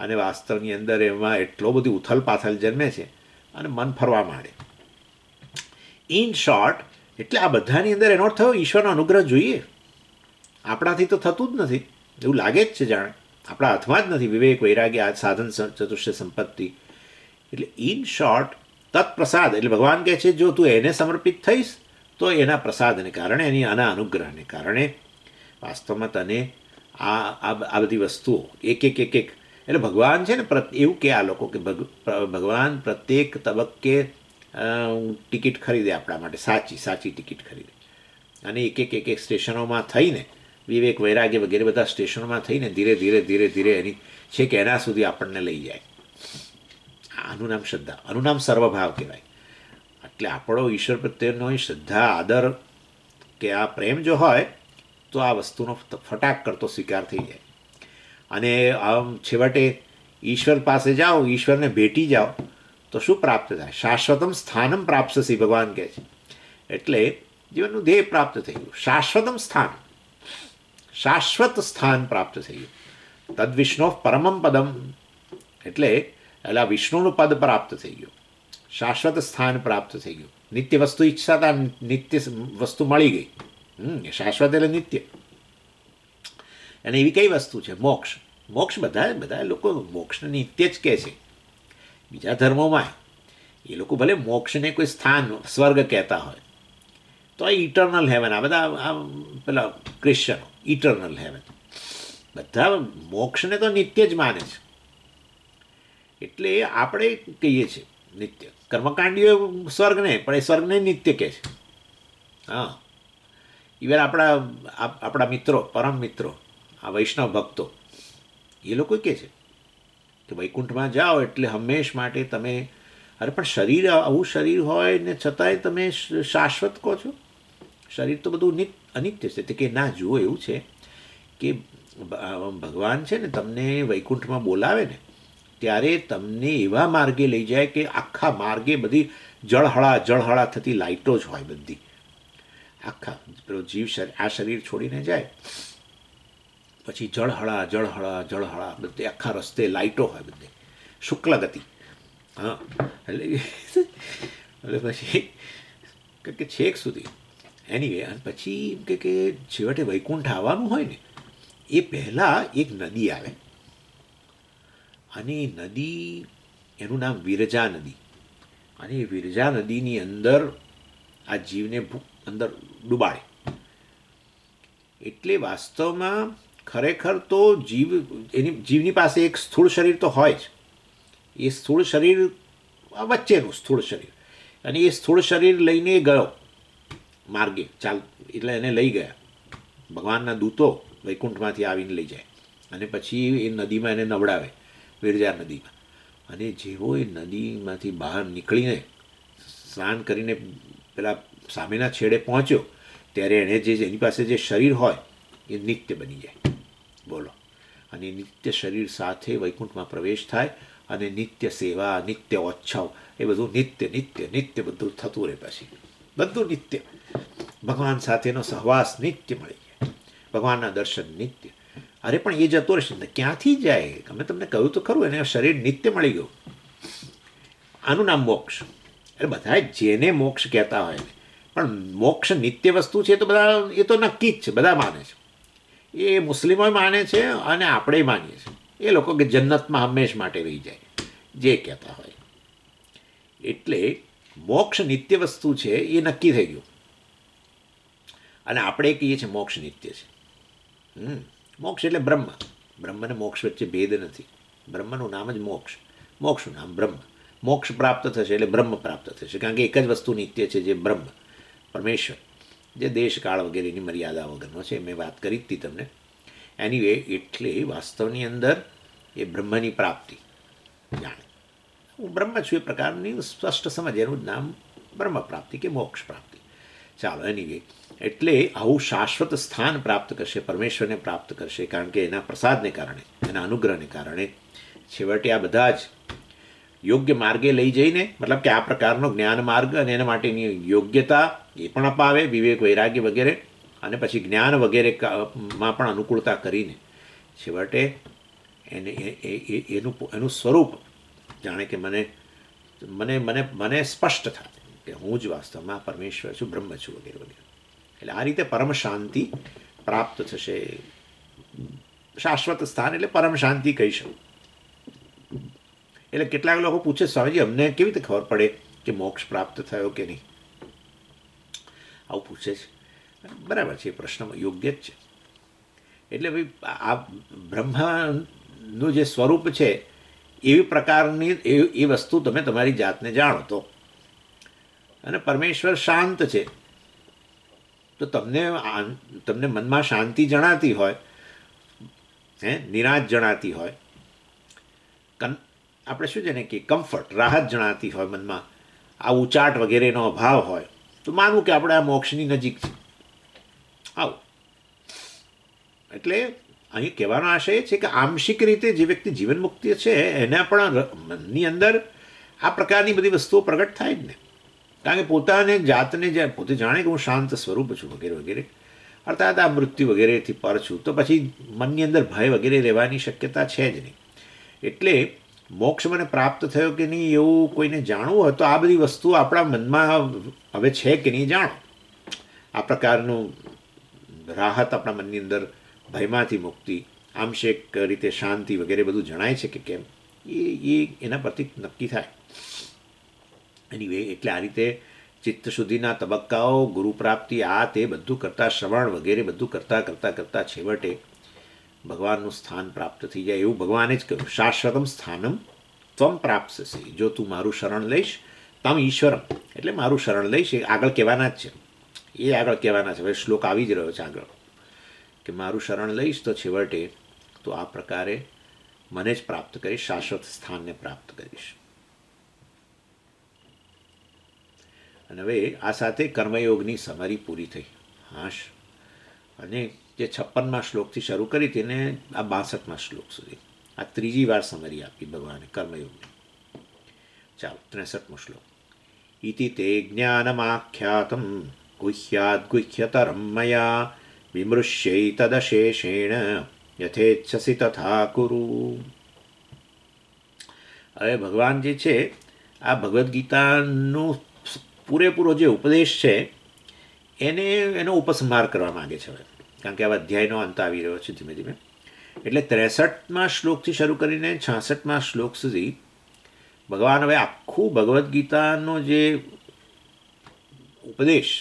અને વાસ્તવની અંદર એમાં એટલો બધી ઉથલ પાથલ જન્મે છે અને મન ફરવા માંડે. ઇન શોર્ટ, એટલે આ બધાની અંદર એનો થયો ઈશ્વરનો અનુગ્રહ જોઈએ. આપણાથી તો થતું જ નથી, એવું લાગે જ છે જાણે આપણા હાથમાં જ નથી. વિવેક, વૈરાગ્ય, આ સાધન ચતુષ્ટ સંપત્તિ. એટલે ઇન શોર્ટ તત્પ્રસાદ એટલે ભગવાન કહે છે જો તું એને સમર્પિત થઈશ તો એના પ્રસાદને કારણે, આના અનુગ્રહને કારણે વાસ્તવમાં તને આ બધી વસ્તુઓ એક એટલે ભગવાન છે ને એવું કે આ લોકો કે ભગવાન પ્રત્યેક તબક્કે ટિકિટ ખરીદે આપણા માટે, સાચી ટિકિટ ખરીદે, અને એક સ્ટેશનોમાં થઈને વિવેક વૈરાગ્ય વગેરે બધા સ્ટેશનોમાં થઈને ધીરે ધીરે ધીરે ધીરે એની છે કે એના સુધી આપણને લઈ જાય. આનું નામ શ્રદ્ધા, આનું નામ સર્વભાવ કહેવાય. એટલે આપણો ઈશ્વર પ્રત્યેનો શ્રદ્ધા, આદર કે આ પ્રેમ જો હોય તો આ વસ્તુનો ફટાક કરતો સ્વીકાર થઈ જાય. અને આમ છેવટે ઈશ્વર પાસે જાઓ, ઈશ્વરને ભેટી જાઓ તો શું પ્રાપ્ત થાય? શાશ્વતમ સ્થાનમ પ્રાપ્તસી, ભગવાન કહે છે. એટલે જીવનનું ધ્યેય પ્રાપ્ત થઈ ગયું, શાશ્વતમ સ્થાન, શાશ્વત સ્થાન પ્રાપ્ત થઈ ગયું. તદ વિષ્ણુ પરમમ પદમ, એટલે વિષ્ણુનું પદ પ્રાપ્ત થઈ ગયું, શાશ્વત સ્થાન પ્રાપ્ત થઈ ગયું. નિત્ય વસ્તુ ઈચ્છાતા નિત્ય વસ્તુ મળી ગઈ. શાશ્વત એટલે નિત્ય. અને એવી કઈ વસ્તુ છે? મોક્ષ. મોક્ષ બધા લોકો મોક્ષને નિત્ય જ કહે છે. બીજા ધર્મોમાં એ લોકો ભલે મોક્ષને કોઈ સ્થાન, સ્વર્ગ કહેતા હોય તો આ ઇટર્નલ હેવન, આ બધા પેલા ક્રિશ્ચનો ઇટર્નલ હેવન, બધા મોક્ષને તો નિત્ય જ માને છે. એટલે આપણે કહીએ છીએ નિત્ય. કર્મકાંડીઓ સ્વર્ગને, પણ એ સ્વર્ગને નિત્ય કહે છે. હા, ઇવન આપણા મિત્રો, પરમ મિત્રો, આ વૈષ્ણવ ભક્તો, એ લોકો કહે છે કે વૈકુંઠમાં જાઓ એટલે હંમેશ માટે તમે, અરે પણ શરીર આવું શરીર હોય ને છતાંય તમે શાશ્વત કહો છો? શરીર તો બધું અનિત્ય છે. તે કે ના, જુઓ, એવું છે કે ભગવાન છે ને તમને વૈકુંઠમાં બોલાવે ને ત્યારે તમને એવા માર્ગે લઈ જાય કે આખા માર્ગે બધી જળહળા થતી લાઇટો જ હોય બધી. આખા પેલો જીવ આ શરીર છોડીને જાય પછી જળહળા બધે આખા રસ્તે લાઇટો હોય બધે, શુક્લ ગતિ. હા, એટલે પછી કે છેક સુધી એનીવે. અને પછી એમ કે છેવટે વૈકુંઠ આવવાનું હોય ને એ પહેલાં એક નદી આવે, અને એ નદી, એનું નામ વિરજા નદી. અને એ વિરજા નદીની અંદર આ જીવને અંદર ડૂબાડે. એટલે વાસ્તવમાં ખરેખર તો જીવની પાસે એક સ્થૂળ શરીર તો હોય જ. એ સ્થૂળ શરીર વચ્ચેનું સ્થૂળ શરીર, અને એ સ્થૂળ શરીર લઈને ગયો માર્ગે, એટલે એને લઈ ગયા ભગવાનના દૂતો, વૈકુંઠમાંથી આવીને લઈ જાય. અને પછી એ નદીમાં એને નવડાવે, વિરજા નદીમાં. અને જેવો એ નદીમાંથી બહાર નીકળીને સ્નાન કરીને પેલા સામેના છેડે પહોંચ્યો ત્યારે એણે એની પાસે જે શરીર હોય એ નિત્ય બની જાય. બોલો. અને નિત્ય શરીર સાથે વૈકુંઠમાં પ્રવેશ થાય, અને નિત્ય સેવા, નિત્ય ઓચ્છવ, એ બધું નિત્ય બધું થતું રહે. પછી બધું નિત્ય, ભગવાન સાથેનો સહવાસ નિત્ય મળી જાય, ભગવાનના દર્શન નિત્ય. અરે પણ એ જતો રહેશે ને ક્યાંથી જાય? અમે તમને કહ્યું તો ખરું, એને શરીર નિત્ય મળી ગયું. આનું નામ મોક્ષ. એટલે બધા જેને મોક્ષ કહેતા હોય, પણ મોક્ષ નિત્ય વસ્તુ છે તો બધા એ તો નક્કી જ છે, બધા માને છે. એ મુસ્લિમો માને છે અને આપણે માનીએ છીએ. એ લોકો કે જન્નતમાં હંમેશ માટે રહી જાય, જે કહેતા હોય. એટલે મોક્ષ નિત્ય વસ્તુ છે એ નક્કી થઈ ગયું. અને આપણે કહીએ છીએ મોક્ષ નિત્ય છે. મોક્ષ એટલે બ્રહ્મ. બ્રહ્મ અને મોક્ષ વચ્ચે ભેદ નથી. બ્રહ્મનું નામ જ મોક્ષ, મોક્ષનું નામ બ્રહ્મ. મોક્ષ પ્રાપ્ત થશે એટલે બ્રહ્મ પ્રાપ્ત થશે, કારણ કે એક જ વસ્તુ નિત્ય છે, જે બ્રહ્મ, પરમેશ્વર, જે દેશકાળ વગેરેની મર્યાદા વગરનો છે. મેં વાત કરી હતી તમને. એનીવે, એટલે વાસ્તવની અંદર એ બ્રહ્મની પ્રાપ્તિ જાણે. હું બ્રહ્મ છું એ પ્રકારની સ્પષ્ટ સમજ, એનું નામ બ્રહ્મ પ્રાપ્તિ કે મોક્ષ પ્રાપ્તિ. ચાલો, એનીવે, એટલે આવું શાશ્વત સ્થાન પ્રાપ્ત કરશે, પરમેશ્વરને પ્રાપ્ત કરશે, કારણ કે એના પ્રસાદને કારણે, એના અનુગ્રહને કારણે છેવટે આ બધા જ યોગ્ય માર્ગે લઈ જઈને, મતલબ કે આ પ્રકારનો જ્ઞાન માર્ગ અને એના માટેની યોગ્યતા એ પણ અપાવે, વિવેક વૈરાગ્ય વગેરે, અને પછી જ્ઞાન વગેરેમાં પણ અનુકૂળતા કરીને છેવટે એનું સ્વરૂપ જાણે કે મને સ્પષ્ટ થાય કે હું જ વાસ્તવમાં પરમેશ્વર છું, બ્રહ્મ છું, વગેરે વગેરે. એટલે આ રીતે પરમ શાંતિ પ્રાપ્ત થશે. શાશ્વત સ્થાન એટલે પરમ શાંતિ કહી શકું. એટલે કેટલાક લોકો પૂછે, સ્વામીજી અમને કેવી રીતે ખબર પડે કે મોક્ષ પ્રાપ્ત થયો કે નહીં? આવું પૂછે છે. બરાબર છે, એ પ્રશ્ન યોગ્ય જ છે. એટલે ભાઈ આ બ્રહ્મનું જે સ્વરૂપ છે એવી પ્રકારની એ વસ્તુ તમે તમારી જાતને જાણો તો. અને પરમેશ્વર શાંત છે તો તમને મનમાં શાંતિ જણાતી હોય, નિરાશ જણાતી હોય, આપણે શું છે ને કે કમ્ફર્ટ, રાહત જણાતી હોય મનમાં, આ ઉચાટ વગેરેનો અભાવ હોય, તો માનવું કે આપણે આ મોક્ષની નજીક છે. આવું એટલે અહીં કહેવાનો આશય એ છે કે આંશિક રીતે જે વ્યક્તિ જીવન મુક્તિ છે એના પણ મનની અંદર આ પ્રકારની બધી વસ્તુઓ પ્રગટ થાય જ ને. કારણ કે પોતાને જાતને જ્યારે પોતે જાણે કે હું શાંત સ્વરૂપ છું વગેરે વગેરે, અર્થાત આ મૃત્યુ વગેરેથી પર છું, તો પછી મનની અંદર ભય વગેરે રહેવાની શક્યતા છે જ નહીં. એટલે મોક્ષ મને પ્રાપ્ત થયો કે નહીં એવું કોઈને જાણવું હોય તો આ બધી વસ્તુઓ આપણા મનમાં હવે છે કે નહીં જાણો. આ પ્રકારનું રાહત આપણા મનની અંદર, ભયમાંથી મુક્તિ, આંશિક રીતે શાંતિ વગેરે બધું જણાય છે કે કેમ, એ એના પરથી નક્કી થાય. એનીવે એટલે આ રીતે ચિત્ત શુદ્ધિના તબક્કાઓ, ગુરુ પ્રાપ્તિ, આ તે બધું કરતાં, શ્રવણ વગેરે બધું કરતાં છેવટે ભગવાનનું સ્થાન પ્રાપ્ત થઈ જાય. એવું ભગવાને જ કહ્યું, શાશ્વતમ સ્થાનમ ત્વમ પ્રાપ્સ્યસી. જો તું મારું શરણ લઈશ, તમ ઈશ્વરમ, એટલે મારું શરણ લઈશ, એ આગળ કહેવાના જ છે. એ આગળ કહેવાના છે. હવે શ્લોક આવી જ રહ્યો છે આગળ કે મારું શરણ લઈશ તો છેવટે તો આ પ્રકારે મને જ પ્રાપ્ત કરીશ, શાશ્વત સ્થાનને પ્રાપ્ત કરીશ. અને હવે આ સાથે કર્મયોગની સમરી પૂરી થઈ. હાશ. અને જે 56મા શ્લોકથી શરૂ કરી તેને આ 62મા શ્લોક સુધી આ ત્રીજી વાર સમરી આપી ભગવાને કર્મયોગની. ચાલો 63મો શ્લોક. ઇતિ તે જ્ઞાનમાખ્યાતમ ગુહ્યાદ ગુહ્યતરમ મયા વિમૃશ્યૈ તદશેષેણ યથેચ્છસી તથા કુરુ. હવે ભગવાન જે છે આ ભગવદ્ ગીતાનું પૂરેપૂરો જે ઉપદેશ છે એનો ઉપસંહાર કરવા માગે છે હવે, કારણ કે આ અધ્યાયનો અંત આવી રહ્યો છે ધીમે ધીમે. એટલે 63મા શ્લોકથી શરૂ કરીને 66મા શ્લોક સુધી ભગવાન હવે આખું ભગવદ્ ગીતાનો જે ઉપદેશ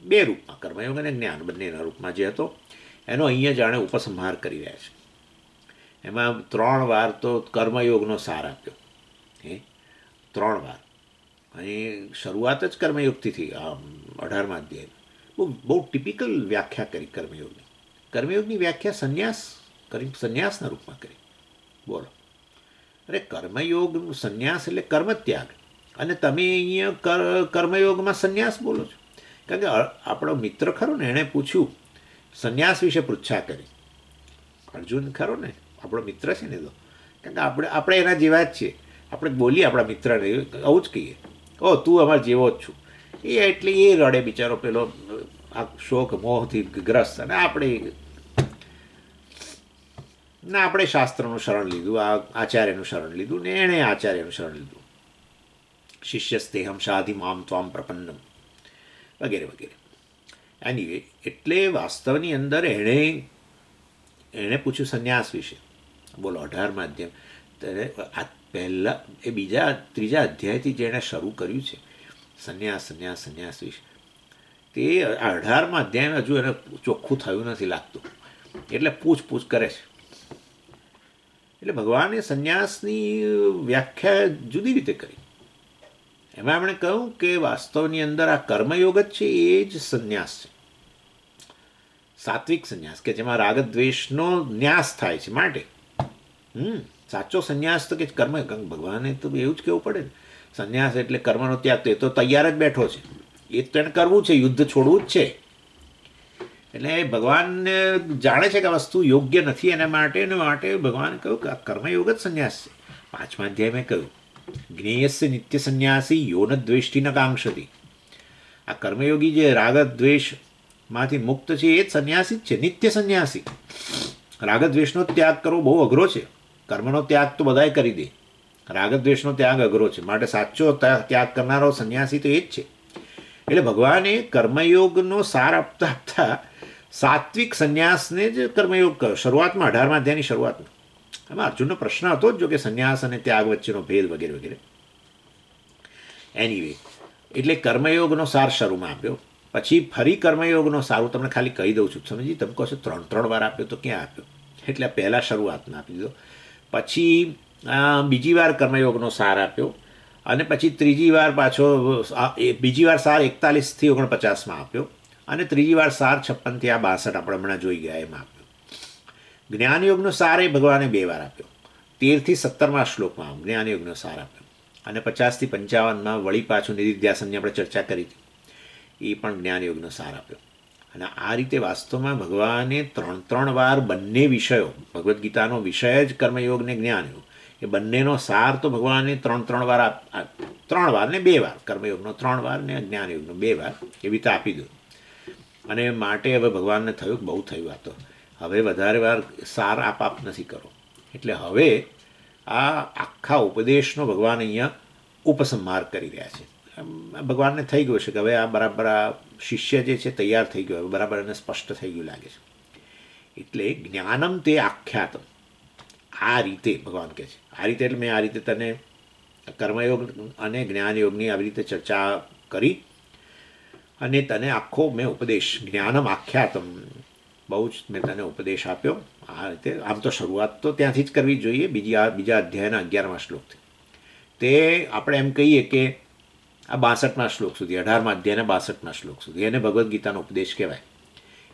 બે રૂપમાં, કર્મયોગ અને જ્ઞાન બંનેના રૂપમાં જે હતો એનો અહીંયા જાણે ઉપસંહાર કરી રહ્યા છે. એમાં 3 વાર તો કર્મયોગનો સાર આપ્યો, 3 વાર. અહીં શરૂઆત જ કર્મયોગથી થઈ. 18મા અધ્યાય બહુ ટિપિકલ વ્યાખ્યા કરી કર્મયોગની. કર્મયોગની વ્યાખ્યા સંન્યાસના રૂપમાં કરી. બોલો, અરે કર્મયોગ સંન્યાસ એટલે કર્મત્યાગ, અને તમે અહીંયા કર્મયોગમાં સંન્યાસ બોલો છો. કારણ કે આપણો મિત્ર ખરો ને, એણે પૂછ્યું, સંન્યાસ વિશે પૃચ્છા કરી. અર્જુન ખરો ને, આપણો મિત્ર છે ને, તો કારણ કે આપણે એના જેવા જ છીએ. આપણે બોલીએ આપણા મિત્રને આવું જ કહીએ, ઓ તું અમારા જેવો જ છું. એટલે એ રડે બિચારો પેલો આ શોક મોહથી ગ્રસ્ત. અને આપણે શાસ્ત્રનું શરણ લીધું, આ આચાર્યનું શરણ લીધું ને એણે આચાર્યનું શરણ લીધું. શિષ્યસ્તેહમ શાધિ મામ ત્વામ પ્રપન્નમ વગેરે વગેરે. એનીવે એટલે વાસ્તવની અંદર એણે પૂછ્યું સંન્યાસ વિશે. બોલો 18મા અધ્યાય આ પહેલાં ત્રીજા અધ્યાયથી જેણે શરૂ કર્યું છે સંન્યાસ વિશે, તે 18મા અધ્યાયમાં હજુ એને ચોખ્ખું થયું નથી લાગતું. એટલે પૂછ કરે છે. એટલે ભગવાને સંન્યાસની વ્યાખ્યા જુદી રીતે કરી. એમાં એમણે કહ્યું કે વાસ્તવની અંદર આ કર્મયોગ જ છે, એ જ સંન્યાસ છે, સાત્વિક સંન્યાસ, કે જેમાં રાગદ્વેષનો ન્યાસ થાય છે. માટે સાચો સંન્યાસ તો કે કર્મ, ભગવાને તો એવું જ કહેવું પડે ને. સંન્યાસ એટલે કર્મનો ત્યાગ, તો એ તો તૈયાર જ બેઠો છે, એ તો એને કરવું છે, યુદ્ધ છોડવું જ છે. એટલે ભગવાન જાણે છે કે આ વસ્તુ યોગ્ય નથી, એના માટે ભગવાને કહ્યું કે આ કર્મયોગ જ સંન્યાસ છે. 5મા અધ્યાયમાં કહ્યું, જ્ઞેયસ્ય નિત્ય સંન્યાસી યોન દ્વેષ્ટિ ન કાંક્ષતિ. આ કર્મયોગી જે રાગદ્વેષમાંથી મુક્ત છે એ જ સંન્યાસી જ છે, નિત્ય સંન્યાસી. રાગદ્વેષનો ત્યાગ કરવો બહુ અઘરો છે. કર્મનો ત્યાગ તો બધાય કરી દે, રાગદ્વેષનો ત્યાગ અઘરો છે. માટે સાચો ત્યાગ કરનારો સંન્યાસી તો એ જ છે. એટલે ભગવાને કર્મયોગનો સાર આપતા સાત્વિક સંન્યાસને જ કર્મયોગ કર્યો શરૂઆતમાં, 18મા અધ્યાયની શરૂઆતમાં. એમાં અર્જુનનો પ્રશ્ન હતો જ, જો કે સંન્યાસ અને ત્યાગ વચ્ચેનો ભેદ વગેરે વગેરે. એનીવે એટલે કર્મયોગનો સાર શરૂમાં આપ્યો. પછી ફરી કર્મયોગનો સાર હું તમને ખાલી કહી દઉં છું, સમજી. તમે કહો છો 3 વાર આપ્યો, તો ક્યાં આપ્યો? એટલે પહેલાં શરૂઆતમાં આપી દીધો. પછી બીજી વાર કર્મયોગનો સાર આપ્યો, અને પછી ત્રીજી વાર પાછો બીજી વાર સાર 41થી 49માં આપ્યો. અને ત્રીજી વાર સાર 56 થી આ 62 આપણે હમણાં જોઈ ગયા એમાં આપ્યો. જ્ઞાનયોગનો સાર એ ભગવાને 2 વાર આપ્યો. 13 થી 17મા શ્લોકમાં જ્ઞાનયોગનો સાર આપ્યો અને 50 થી 55માં વળી પાછું નિધિધ્યાસનની આપણે ચર્ચા કરી હતી, એ પણ જ્ઞાનયોગનો સાર આપ્યો. અને આ રીતે વાસ્તવમાં ભગવાને 3 વાર બંને વિષયો, ભગવદ્ ગીતાનો વિષય જ કર્મયોગ ને જ્ઞાનયોગ, એ બંનેનો સાર તો ભગવાને 3 વાર 3 વાર ને 2 વાર, કર્મયોગનો 3 વાર ને જ્ઞાનયોગનો 2 વાર એવી રીતે આપી દીધું. અને માટે હવે ભગવાનને થયું બહુ થયું, આ તો હવે વધારે વાર સાર આપ નથી કરો. એટલે હવે આ આખા ઉપદેશનો ભગવાન અહીંયા ઉપસંહાર કરી રહ્યા છે. ભગવાનને થઈ ગયું છે કે હવે આ બરાબર આ શિષ્ય જે છે તૈયાર થઈ ગયો, હવે બરાબર એને સ્પષ્ટ થઈ ગયું લાગે છે. એટલે જ્ઞાનમ તે આખ્યાતમ, આ રીતે ભગવાન કહે છે. આ રીતે એટલે મેં આ રીતે તને કર્મયોગ અને જ્ઞાનયોગની આવી રીતે ચર્ચા કરી અને તને આખો મેં ઉપદેશ જ્ઞાનમ આખ્યાતમ બહુ જ મેં તને ઉપદેશ આપ્યો. આ રીતે આમ તો શરૂઆત તો ત્યાંથી જ કરવી જોઈએ, બીજા અધ્યાયના 11મા શ્લોકથી. તે આપણે એમ કહીએ કે આ 62મા શ્લોક સુધી, 18મા અધ્યાયના 62મા શ્લોક સુધી એને ભગવદ્ ગીતાનો ઉપદેશ કહેવાય.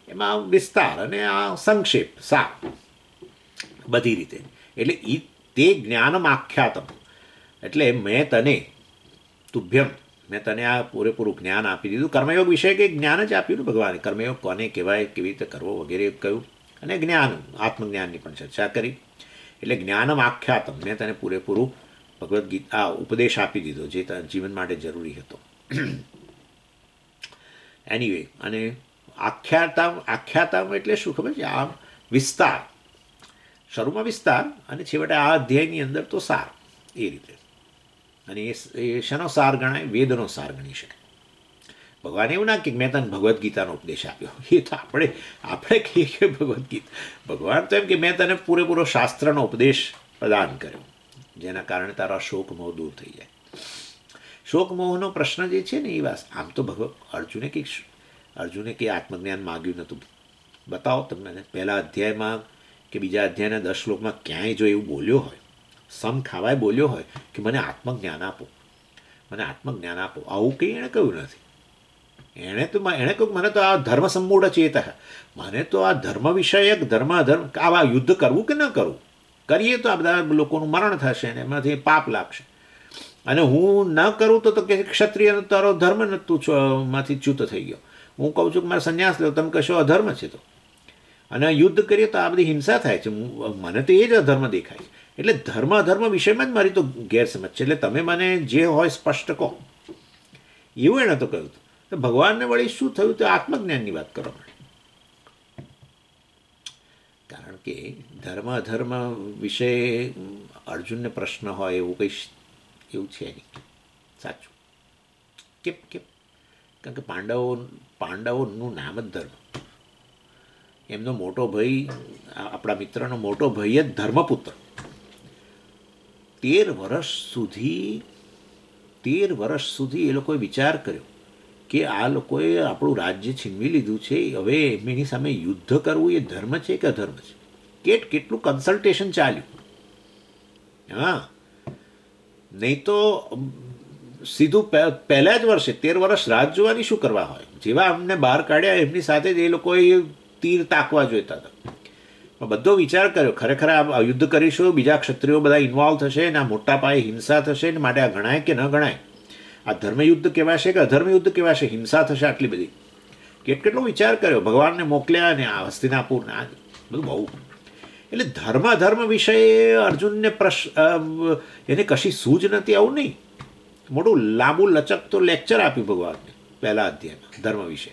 એમાં વિસ્તાર અને આ સંક્ષેપ સાર બધી રીતે. એટલે તે જ્ઞાનમ આખ્યાતમ એટલે મેં તને તુભ્યમ મેં તને આ પૂરેપૂરું જ્ઞાન આપી દીધું. કર્મયોગ વિશે કે જ્ઞાન જ આપ્યું ભગવાને. કર્મયોગ કોને કહેવાય, કેવી રીતે કરવો વગેરે કહ્યું, અને જ્ઞાન આત્મજ્ઞાનની પણ ચર્ચા કરી. એટલે જ્ઞાનમ આખ્યાતમ મેં તને પૂરેપૂરું ભગવદ્ ગીતા ઉપદેશ આપી દીધો જે તને જીવન માટે જરૂરી હતો. એનીવે, અને આખ્યાતામ એટલે શું ખબર છે? આ વિસ્તાર, શરૂમાં વિસ્તાર અને છેવટે આ અધ્યાયની અંદર તો સાર, એ રીતે. અને એ શેનો સાર ગણાય? વેદનો સાર ગણી શકાય. ભગવાન એવું ના કે મેં તને ભગવદ્ ગીતાનો ઉપદેશ આપ્યો, એ તો આપણે કહીએ કે ભગવદ્ ગીતા. ભગવાન તો એમ કે મેં તને પૂરેપૂરો શાસ્ત્રનો ઉપદેશ પ્રદાન કર્યો, જેના કારણે તારો શોકમોહ દૂર થઈ જાય. શોકમોહનો પ્રશ્ન જે છે ને એ વાત, આમ તો અર્જુને કે આત્મજ્ઞાન માગ્યું નહોતું. બતાવો તમને પહેલા અધ્યાયમાં કે બીજા અધ્યાયના 10 શ્લોકમાં ક્યાંય જો એવું બોલ્યો હોય, સમ ખાવાય બોલ્યો હોય કે મને આત્મજ્ઞાન આપો, મને આત્મજ્ઞાન આપો, આવું કંઈ એણે કહ્યું નથી. એણે કહ્યું મને તો આ ધર્મ સંમૂઢ ચેત, મને તો આ ધર્મ વિષયક અધર્મ, આવા યુદ્ધ કરવું કે ન કરવું, કરીએ તો આ બધા લોકોનું મરણ થશે ને એમાંથી પાપ લાગશે. અને હું ન કરું તો કે ક્ષત્રિય તારો ધર્મ તું માંથી ચ્યુત થઈ ગયો. હું કહું છું કે મારે સંન્યાસ લેવો, તમે કશો અધર્મ છે તો. અને યુદ્ધ કરીએ તો આ બધી હિંસા થાય છે, મને તો એ જ અધર્મ દેખાય છે. એટલે અધર્મ વિષયમાં જ મારી તો ગેરસમજ છે. એટલે તમે મને જે હોય સ્પષ્ટ કહો, એવું એણે તો કહ્યું હતું. તો ભગવાનને વળી શું થયું? તો આત્મજ્ઞાનની વાત કરવા માંડી. કારણ કે અધર્મ વિશે અર્જુનને પ્રશ્ન હોય એવું કંઈ એવું છે નહીં. સાચું કેમ? કારણ કે પાંડવોનું નામ જ ધર્મ. એમનો મોટો ભાઈ, આપણા મિત્રનો મોટો ભાઈ જ ધર્મપુત્ર. 13 વર્ષ સુધી એ લોકોએ વિચાર કર્યો કે આ લોકોએ આપણું રાજ્ય છીનવી લીધું છે, હવે એમની સામે યુદ્ધ કરવું એ ધર્મ છે કે અધર્મ છે? કેટલું કન્સલ્ટેશન ચાલ્યું. હા, નહીં તો સીધું પહેલા જ વર્ષે 13 વર્ષ રાત જોવાની શું કરવા હોય? જેવા અમને બહાર કાઢ્યા એમની સાથે જ એ લોકોએ તીર તાકવા જોઈતા હતા. બધો વિચાર કર્યો, ખરેખર આ યુદ્ધ કરીશું, બીજા ક્ષત્રિયો બધા ઇન્વોલ્વ થશે ને આ મોટા પાયે હિંસા થશે ને માટે આ ગણાય કે ન ગણાય? આ ધર્મયુદ્ધ કહેવાશે કે અધર્મયુદ્ધ કહેવાશે? હિંસા થશે આટલી બધી. કેટલો વિચાર કર્યો, ભગવાનને મોકલ્યા ને આ હસ્તિનાપુર ને આ બધું બહુ. એટલે ધર્મ વિષય અર્જુનને એને કશી સૂઝ નથી, આવું નહીં. મોટું લાંબુ લચક તો લેક્ચર આપ્યું ભગવાનને પહેલા અધ્યાયમાં ધર્મ વિશે.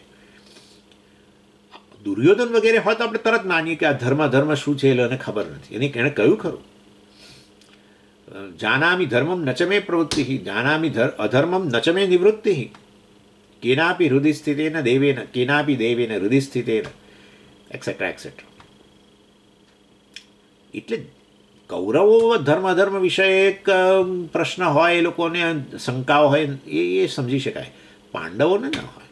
દુર્યોધન વગેરે હોય તો આપણે તરત માનીએ કે આ ધર્મ શું છે એને ખબર નથી. એણે કહ્યું ખરું, જાનામી ધર્મમ નચમે પ્રવૃત્તિ, જાનામી અધર્મમ નચમે નિવૃત્તિ, કેનાપી હૃદય સ્થિતેન દેવેન, કેનાપી દેવેન હૃદય સ્થિતેન, એક્સેટ્રા એક્સેટ્રા. એટલે કૌરવો ધર્મ વિષય એક પ્રશ્ન હોય, એ લોકોને શંકાઓ હોય, એ સમજી શકાય. પાંડવોને ન હોય.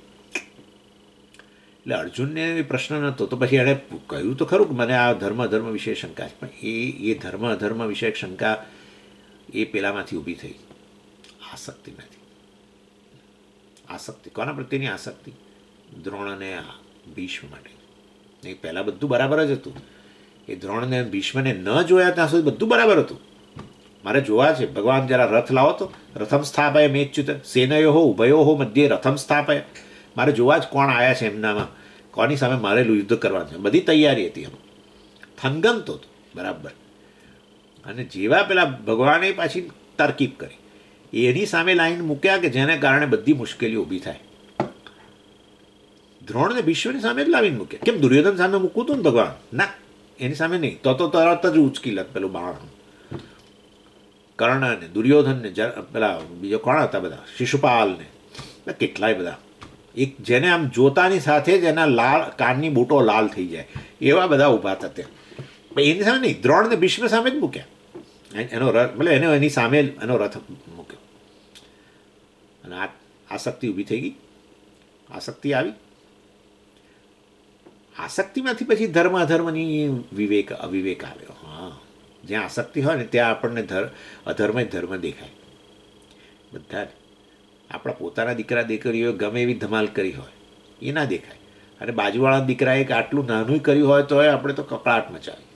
એટલે અર્જુનને પ્રશ્ન નહોતો, તો પછી એણે કહ્યું તો ખરું કે મને આ ધર્મ વિશે શંકા છે. પણ એ ધર્મ વિષયક શંકા એ પેલામાંથી ઊભી થઈ, આસક્તિમાંથી. આસક્તિ કોના પ્રત્યેની આસક્તિ? દ્રોણ અને ભીષ્મ માટે. એ પહેલાં બધું બરાબર જ હતું. એ દ્રોણને ભીષ્મને ન જોયા ત્યાં સુધી બધું બરાબર હતું. મારે જોવા છે ભગવાન જરા રથ લાવો તો રથમ સ્થાપય મેચ્યુત સેનયો હો ઉભયો હો મધ્યે રથમ સ્થાપય. મારે જોવા જ કોણ આવ્યા છે એમનામાં, કોની સામે મારે યુદ્ધ કરવાનું છે. બધી તૈયારી હતી એમ, થનગનતો હતો બરાબર. અને જેવા પેલા ભગવાને પાછી તરકીબ કરી, એની સામે લાઈન મૂક્યા કે જેને કારણે બધી મુશ્કેલીઓ ઊભી થાય. દ્રોણને ભીષ્મની સામે જ લાવીને મૂક્યા. કેમ દુર્યોધન સામે મૂકવું હતું ને ભગવાન? ના, એની સામે નહીં. તો તરત જ ઉચકી લત પેલું બાણ. કર્ણ ને દુર્યોધન ને પેલા બીજો કોણ હતા બધા, શિશુપાલ ને કેટલાય બધા, એક જેને આમ જોતાની સાથે જ એના લાલ કાનની બૂટો લાલ થઈ જાય એવા બધા ઊભા હતા ત્યાં. એની સામે નહીં, દ્રોણ ને ભીષ્મ સામે જ મૂક્યા. એનો રથ એટલે એને એની સામે એનો રથ મૂક્યો. અને આસક્તિ ઊભી થઈ ગઈ, આસક્તિ આવી. આસક્તિમાંથી પછી ધર્મ અધર્મની વિવેક અવિવેક આવ્યો. હા, જ્યાં આસક્તિ હોય ને ત્યાં આપણને અધર્મ જ ધર્મ દેખાય બધાને. આપણા પોતાના દીકરા દીકરીઓએ ગમે એવી ધમાલ કરી હોય એ ના દેખાય, અને બાજુવાળા દીકરાએ આટલું નાનું કર્યું હોય તો આપણે તો કકળાટ મચાવી,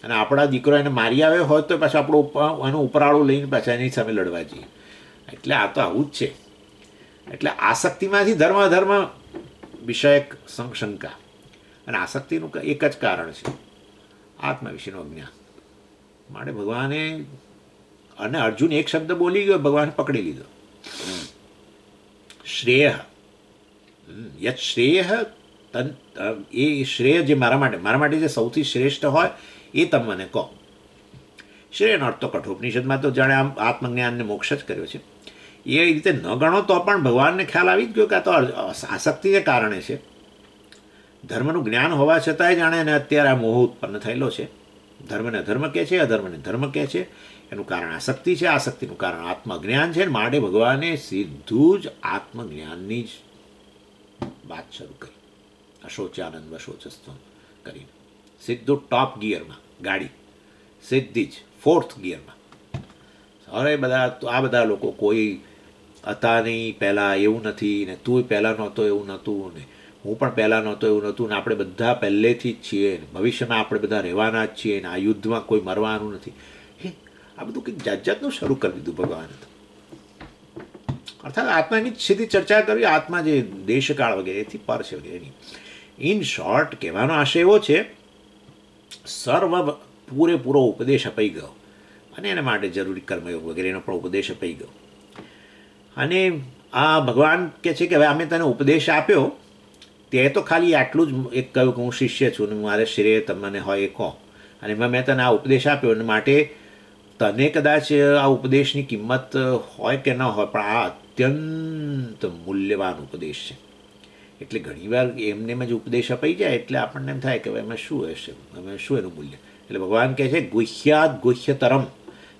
અને આપણા દીકરો એને મારી આવ્યો હોય તો પાછું આપણું એનું ઉપરાળું લઈને પાછા એની સામે લડવા જઈએ. એટલે આ તો આવું જ છે. એટલે આસક્તિમાંથી ધર્મ અધર્મ વિષયક શંકા, અને આસક્તિનું એક જ કારણ છે, આત્મા વિશેનું અજ્ઞાન. માટે ભગવાને, અને અર્જુન એક શબ્દ બોલી ગયો, ભગવાને પકડી લીધો. શ્રેય યત શ્રેય તન, એ શ્રેય જે મારા માટે જે સૌથી શ્રેષ્ઠ હોય એ તમે મને કહો. શ્રેયનો અર્થ તો કઠોપનિષદમાં તો જાણે આમ આત્મજ્ઞાનને મોક્ષ જ કર્યો છે. એ રીતે ન ગણો તો પણ ભગવાનને ખ્યાલ આવી જ ગયો કે આ તો આસક્તિને કારણે છે. ધર્મનું જ્ઞાન હોવા છતાંય જાણે એને અત્યારે આ મોહ ઉત્પન્ન થયેલો છે. ધર્મને અધર્મ કહે છે, અધર્મને ધર્મ કહે છે. એનું કારણ આસક્તિ છે, આસક્તિનું કારણ આત્મજ્ઞાન છે. માટે ભગવાને સીધું જ આત્મજ્ઞાનની જ વાત શરૂ કરી, અશોચાનંદ વશોચસ્ત્વમ કરીને. સીધું ટોપ ગિયરમાં ગાડી, સીધી જ 4th ગિયરમાં. હવે આ બધા લોકો કોઈ હતા નહીં પહેલાં, એવું નથી ને, તું પહેલાં નહોતો એવું નહોતું ને, હું પણ પહેલાં નહોતો એવું નહોતું ને, આપણે બધા પહેલેથી જ છીએ ને, ભવિષ્યમાં આપણે બધા રહેવાના જ છીએ ને, આ યુદ્ધમાં કોઈ મરવાનું નથી. આ બધું કંઈક જાત જાતનું શરૂ કરી દીધું ભગવાને. અર્થાત આત્માની સીધી ચર્ચા કરવી, આત્મા જે દેશકાળ વગેરેથી પર છે વગેરેની. ઇન શોર્ટ કહેવાનો આશય એવો છે, પૂરેપૂરો ઉપદેશ અપાઈ ગયો, અને એના માટે જરૂરી કર્મયોગ વગેરેનો પણ ઉપદેશ અપાઈ ગયો. અને આ ભગવાન કહે છે કે હવે અમે તને ઉપદેશ આપ્યો, તે તો ખાલી આટલું જ એક કહ્યું કે હું શિષ્ય છું ને મારે શ્રેય તમને હોય એ કહો, અને મેં તને આ ઉપદેશ આપ્યો, અને માટે તને કદાચ આ ઉપદેશની કિંમત હોય કે ન હોય, પણ આ અત્યંત મૂલ્યવાન ઉપદેશ છે. એટલે ઘણીવાર એમને જ ઉપદેશ અપાઈ જાય એટલે આપણને એમ થાય કે એમાં શું હશે, એમાં શું એનું મૂલ્ય. એટલે ભગવાન કહે છે ગુહ્યાદ ગુહ્યતરમ,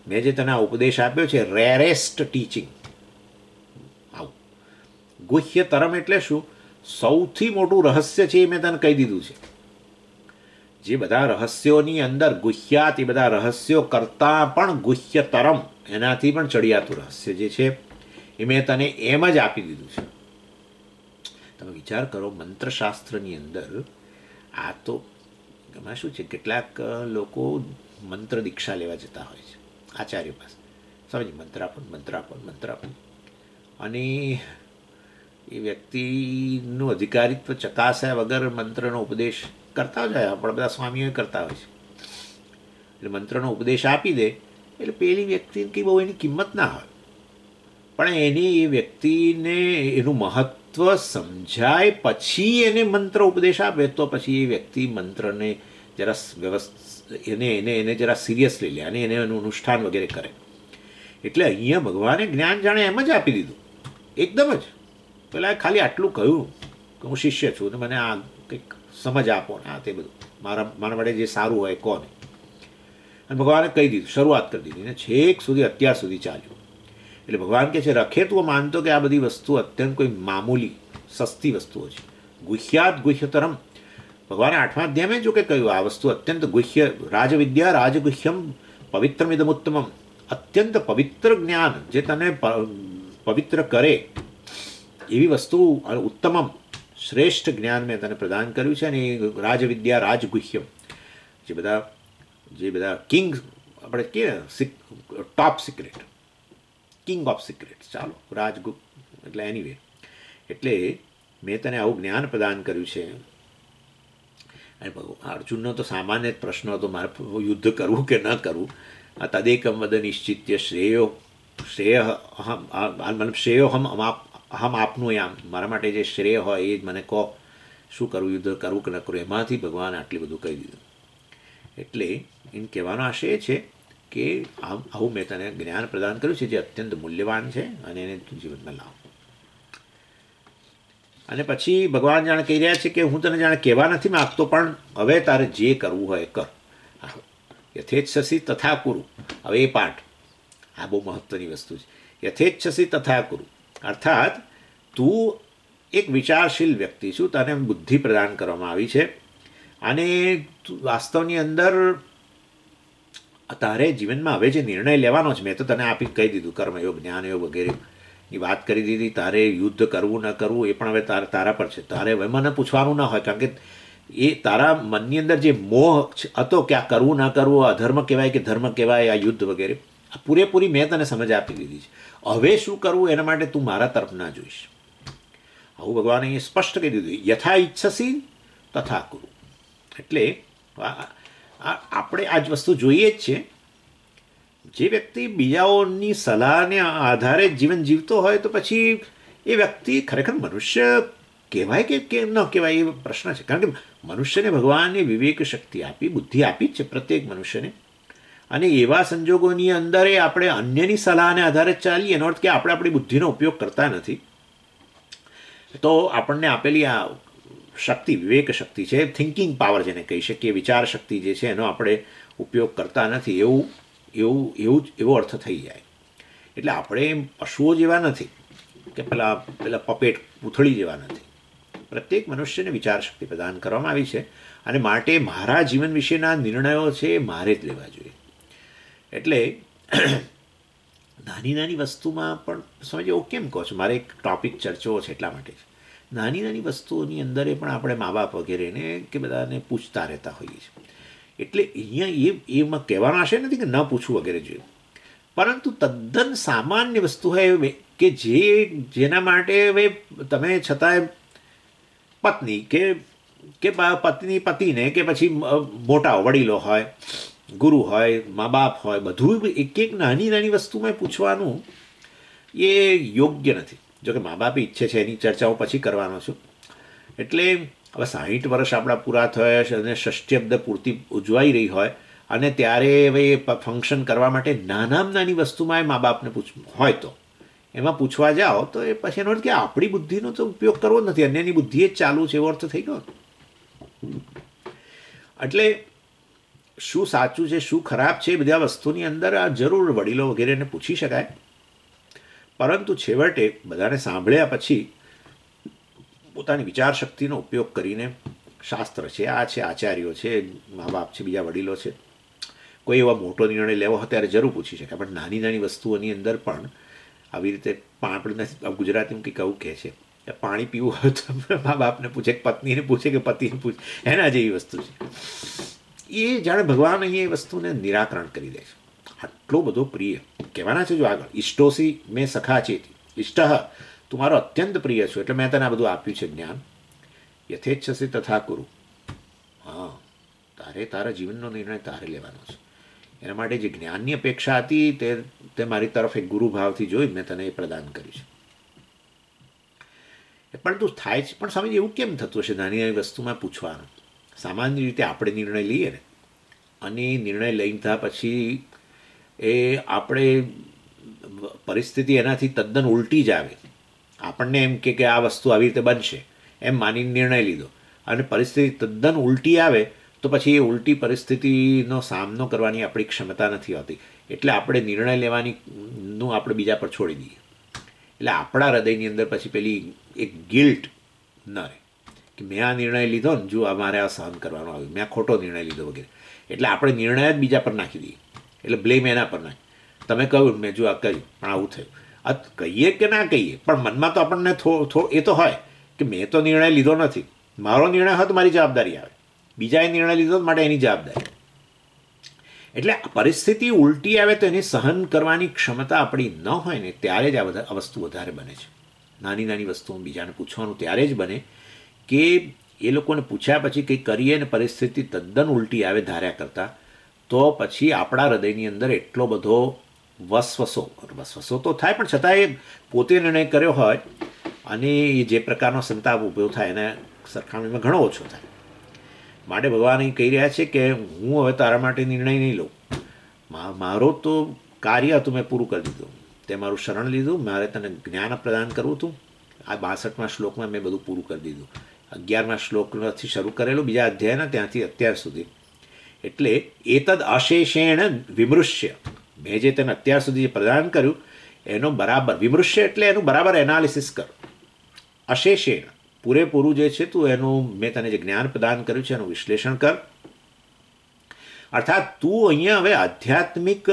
મેં જે તને આ ઉપદેશ આપ્યો છે, રેરેસ્ટ ટીચિંગ. આવું ગુહ્યતરમ એટલે શું? સૌથી મોટું રહસ્ય છે એ મેં તને કહી દીધું છે. જે બધા રહસ્યોની અંદર ગુહ્યાત, એ બધા રહસ્યો કરતાં પણ ગુહ્યતરમ, એનાથી પણ ચડિયાતું રહસ્ય જે છે એ મેં તને એમ જ આપી દીધું છે. તમે વિચાર કરો, મંત્રશાસ્ત્રની અંદર આ તો એમાં શું છે, કેટલાક લોકો મંત્ર દીક્ષા લેવા જતા હોય છે આચાર્ય પાસે, સમજ મંત્ર આપો, અને એ વ્યક્તિનું અધિકારીત્વ ચકાસ્યા વગર મંત્રનો ઉપદેશ કરતા જ હોય. આપણા બધા સ્વામીઓ કરતા હોય છે. એટલે મંત્રનો ઉપદેશ આપી દે એટલે પેલી વ્યક્તિને કંઈ બહુ એની કિંમત ના હોય, પણ એની એ વ્યક્તિને એનું મહત્ત્વ સમજાય પછી એને મંત્ર ઉપદેશ આપે તો પછી એ વ્યક્તિ મંત્રને જરા એને જરા સિરિયસલી લે અને એને એનું અનુષ્ઠાન વગેરે કરે. એટલે અહીંયા ભગવાને જ્ઞાન જાણે એમ જ આપી દીધું એકદમ જ. પેલા ખાલી આટલું કહ્યું કે હું શિષ્ય છું ને મને આ કંઈક સમજ આપો ને આ તે બધું મારા માટે જે સારું હોય કોને, અને ભગવાને કહી દીધું, શરૂઆત કરી દીધી ને છેક સુધી અત્યાર સુધી ચાલ્યું. એટલે ભગવાન કહે છે રખે તું માનતો કે આ બધી વસ્તુ અત્યંત કોઈ મામૂલી સસ્તી વસ્તુઓ છે. ગુહ્યાત ગુહ્યતરમ, ભગવાને 8મા અધ્યાયમાં જો કે કહ્યું આ વસ્તુ અત્યંત ગુહ્ય, રાજવિદ્યા રાજગુહ્યમ પવિત્રમિદમુત્તમમ, અત્યંત પવિત્ર જ્ઞાન જે તને પવિત્ર કરે એવી વસ્તુ, ઉત્તમમ શ્રેષ્ઠ જ્ઞાન મેં તને પ્રદાન કર્યું છે. અને એ રાજવિદ્યા રાજગુહ્યમ જે બધા કિંગ આપણે કહીએ top secret, king of secret, ચાલો રાજગુપ્ત એટલે એનીવે, એટલે મેં તને આવું જ્ઞાન પ્રદાન કર્યું છે. અને અર્જુનનો તો સામાન્ય જ પ્રશ્ન હતો, મારે યુદ્ધ કરવું કે ન કરવું. આ તદેકમ વદ નિશ્ચિત્ય શ્રેય શ્રેયોહમ અહમ આપનું આમ, મારા માટે જે શ્રેય હોય એ જ મને કહો, શું કરવું, યુદ્ધ કરવું કે ન કરવું. એમાંથી ભગવાન આટલું બધું કહી દીધું. એટલે એમ કહેવાનો આશય એ છે કે આવું મેં તને જ્ઞાન પ્રદાન કર્યું છે જે અત્યંત મૂલ્યવાન છે, અને એને તું જીવનમાં લાવ. અને પછી ભગવાન જાણે કહી રહ્યા છે કે હું તને જાણે કહેવા નથી માગતો, પણ હવે તારે જે કરવું હોય કર. યથેચ્છસી તથા કુરુ. હવે એ પાઠ આ બહુ મહત્વની વસ્તુ છે. યથેચ્છસી તથા કુરુ અર્થાત તું એક વિચારશીલ વ્યક્તિ છું, તને બુદ્ધિ પ્રદાન કરવામાં આવી છે, અને વાસ્તવની અંદર તારે જીવનમાં હવે જે નિર્ણય લેવાનો છે મેં તો તને આપી કહી દીધું, કર્મયોગ જ્ઞાનયોગ વગેરેની વાત કરી દીધી. તારે યુદ્ધ કરવું ન કરવું એ પણ હવે તારા પર છે. તારે હવે મને પૂછવાનું ના હોય, કારણ કે એ તારા મનની અંદર જે મોહ હતો કે આ કરવું ના કરવું, અધર્મ કહેવાય કે ધર્મ કહેવાય, આ યુદ્ધ વગેરે, આ પૂરેપૂરી મેં તને સમજ આપી દીધી છે. હવે શું કરવું એના માટે તું મારા તરફ ના જોઈશ. આવું ભગવાને એ સ્પષ્ટ કહી દીધું. યથા ઈચ્છસી તથા કુરુ. એટલે આપણે આ જ વસ્તુ જોઈએ જ છે. જે વ્યક્તિ બીજાઓની સલાહને આધારે જીવન જીવતો હોય તો પછી એ વ્યક્તિ ખરેખર મનુષ્ય કહેવાય કે ન કહેવાય એ પ્રશ્ન છે. કારણ કે મનુષ્યને ભગવાને વિવેક શક્તિ આપી, બુદ્ધિ આપી જ છે પ્રત્યેક મનુષ્યને, અને એવા સંજોગોની અંદર આપણે અન્યની સલાહને આધારે ચાલીએ, એનો અર્થ કે આપણે આપણી બુદ્ધિનો ઉપયોગ કરતા નથી, તો આપણને આપેલી આ શક્તિ વિવેક શક્તિ છે, થિંકિંગ પાવર જેને કહી શકીએ, વિચાર શક્તિ જે છે એનો આપણે ઉપયોગ કરતા નથી, એવો અર્થ થઈ જાય. એટલે આપણે પશુઓ જેવા નથી કે પેલા પપેટ પૂંથળી જેવા નથી. પ્રત્યેક મનુષ્યને વિચાર શક્તિ પ્રદાન કરવામાં આવી છે, અને માટે મારા જીવન વિશેના નિર્ણયો છે મારે જ લેવા જોઈએ. એટલે નાની નાની વસ્તુમાં પણ સમજો કેમ કહો છો, મારે એક ટોપિક ચર્ચો છે એટલા માટે છે. નાની નાની વસ્તુઓની અંદર પણ આપણે મા બાપ વગેરેને કે બધાને પૂછતા રહેતા હોઈએ છીએ. એટલે અહીંયા એમાં કહેવાનો આશય નથી કે ન પૂછવું વગેરે જોઈએ, પરંતુ તદ્દન સામાન્ય વસ્તુ હોય કે જેના માટે હવે તમે છતાંય પત્ની કે પત્ની પતિને કે પછી મોટા વડીલો હોય, ગુરુ હોય, મા બાપ હોય, બધું એક એક નાની નાની વસ્તુમાં પૂછવાનું એ યોગ્ય નથી. જોકે મા બાપ ઈચ્છે છે એની ચર્ચાઓ પછી કરવાનો છું. એટલે હવે 60 વર્ષ આપણા પૂરા થયા છે અને ષષ્ઠ્યબ્દ પૂર્તિ ઉજવાઈ રહી હોય, અને ત્યારે હવે એ ફંક્શન કરવા માટે નાનામાં નાની વસ્તુમાં એ મા બાપને પૂછવું હોય તો એમાં પૂછવા જાઓ તો એ પછી એનો અર્થ કે આપણી બુદ્ધિનો તો ઉપયોગ કરવો જ નથી, અન્યની બુદ્ધિ જ ચાલુ છે એવો અર્થ થઈ ગયો. એટલે શું સાચું છે શું ખરાબ છે એ બધા વસ્તુની અંદર આ જરૂર વડીલો વગેરેને પૂછી શકાય, પરંતુ છેવટે બધાને સાંભળ્યા પછી પોતાની વિચાર શક્તિનો ઉપયોગ કરીને શાસ્ત્ર છે, આ છે, આચાર્યો છે, મા બાપ છે, બીજા વડીલો છે, કોઈ એવા મોટો નિર્ણય લેવો હોય ત્યારે જરૂર પૂછી શકાય. પણ નાની નાની વસ્તુઓની અંદર પણ આવી રીતે આપણે ગુજરાતીમાં કંઈક આવું કહે છે કે પાણી પીવું હોય તો મા બાપને પૂછે, પત્નીને પૂછે કે પતિને પૂછે, એના જેવી વસ્તુ છે. એ જાણે ભગવાન અહીં એ વસ્તુને નિરાકરણ કરી દે છે. આટલો બધો પ્રિય કહેવાના છે જો આગળ ઇષ્ટોસી મેં સખા ચેતી, ઇષ્ટ તું મારો અત્યંત પ્રિય છું એટલે મેં તને આ બધું આપ્યું છે જ્ઞાન. યથેચ્છસી તથા કુરુ. હા, તારા જીવનનો નિર્ણય તારે લેવાનો છે. એના માટે જે જ્ઞાનની અપેક્ષા હતી તે મારી તરફ એક ગુરુભાવથી જોઈ મેં તને એ પ્રદાન કર્યું છે. પણ તું થાય છે, પણ સમજ એવું કેમ થતું હશે નાની નાની વસ્તુમાં પૂછવાનું? સામાન્ય રીતે આપણે નિર્ણય લઈએ ને, અને નિર્ણય લઈને થયા પછી એ આપણે પરિસ્થિતિ એનાથી તદ્દન ઉલટી જ આવે. આપણને એમ કે આ વસ્તુ આવી રીતે બનશે એમ માનીને નિર્ણય લીધો, અને પરિસ્થિતિ તદ્દન ઉલટી આવે તો પછી એ ઉલટી પરિસ્થિતિનો સામનો કરવાની આપણી ક્ષમતા નથી હોતી. એટલે આપણે નિર્ણય લેવાનું આપણે બીજા પર છોડી દઈએ. એટલે આપણા હૃદયની અંદર પછી પેલી એક ગિલ્ટ ન રહે કે મેં આ નિર્ણય લીધો ને, જો મારે આ સહન કરવાનો આવ્યો, મેં ખોટો નિર્ણય લીધો વગેરે. એટલે આપણે નિર્ણય જ બીજા પર નાખી દઈએ, એટલે બ્લેમ એના પર નાખી. તમે કહ્યું મેં જો આ કર્યું પણ આવું થયું, આ કહીએ કે ના કહીએ પણ મનમાં તો આપણને એ તો હોય કે મેં તો નિર્ણય લીધો નથી, મારો નિર્ણય હોય તો મારી જવાબદારી આવે, બીજાએ નિર્ણય લીધો માટે એની જવાબદારી. એટલે પરિસ્થિતિ ઉલટી આવે તો એને સહન કરવાની ક્ષમતા આપણી ન હોય ને ત્યારે જ આ વસ્તુ વધારે બને છે. નાની નાની વસ્તુઓ બીજાને પૂછવાનું ત્યારે જ બને કે એ લોકોને પૂછ્યા પછી કંઈક કરીએ ને પરિસ્થિતિ તદ્દન ઉલટી આવે ધાર્યા કરતાં, તો પછી આપણા હૃદયની અંદર એટલો બધો વસવસો તો થાય, પણ છતાં એ પોતે નિર્ણય કર્યો હોય અને એ જે પ્રકારનો સંતાપ ઊભો થાય એના સરખામણીમાં ઘણો ઓછો થાય. માટે ભગવાન એ કહી રહ્યા છે કે હું હવે તારા માટે નિર્ણય નહીં લઉં, મારો તો કાર્ય હતું મેં પૂરું કરી દીધું, તે મારું શરણ લીધું, મારે તને જ્ઞાન પ્રદાન કરવું હતું. આ 62મા શ્લોકમાં મેં બધું પૂરું કરી દીધું. 11મા શ્લોકથી શરૂ કરેલું બીજા અધ્યાયના ત્યાંથી અત્યાર સુધી. એટલે એતદ અશેષેણ વિમૃશ્ય, મેં જે તને અત્યાર સુધી જે પ્રદાન કર્યું એનો બરાબર, વિમૃશ્ય એટલે એનું બરાબર એનાલિસિસ કર. અશેષેણ પૂરેપૂરું જે છે તું એનું, મેં તને જે જ્ઞાન પ્રદાન કર્યું છે એનું વિશ્લેષણ કર. અર્થાત તું અહીંયા હવે આધ્યાત્મિક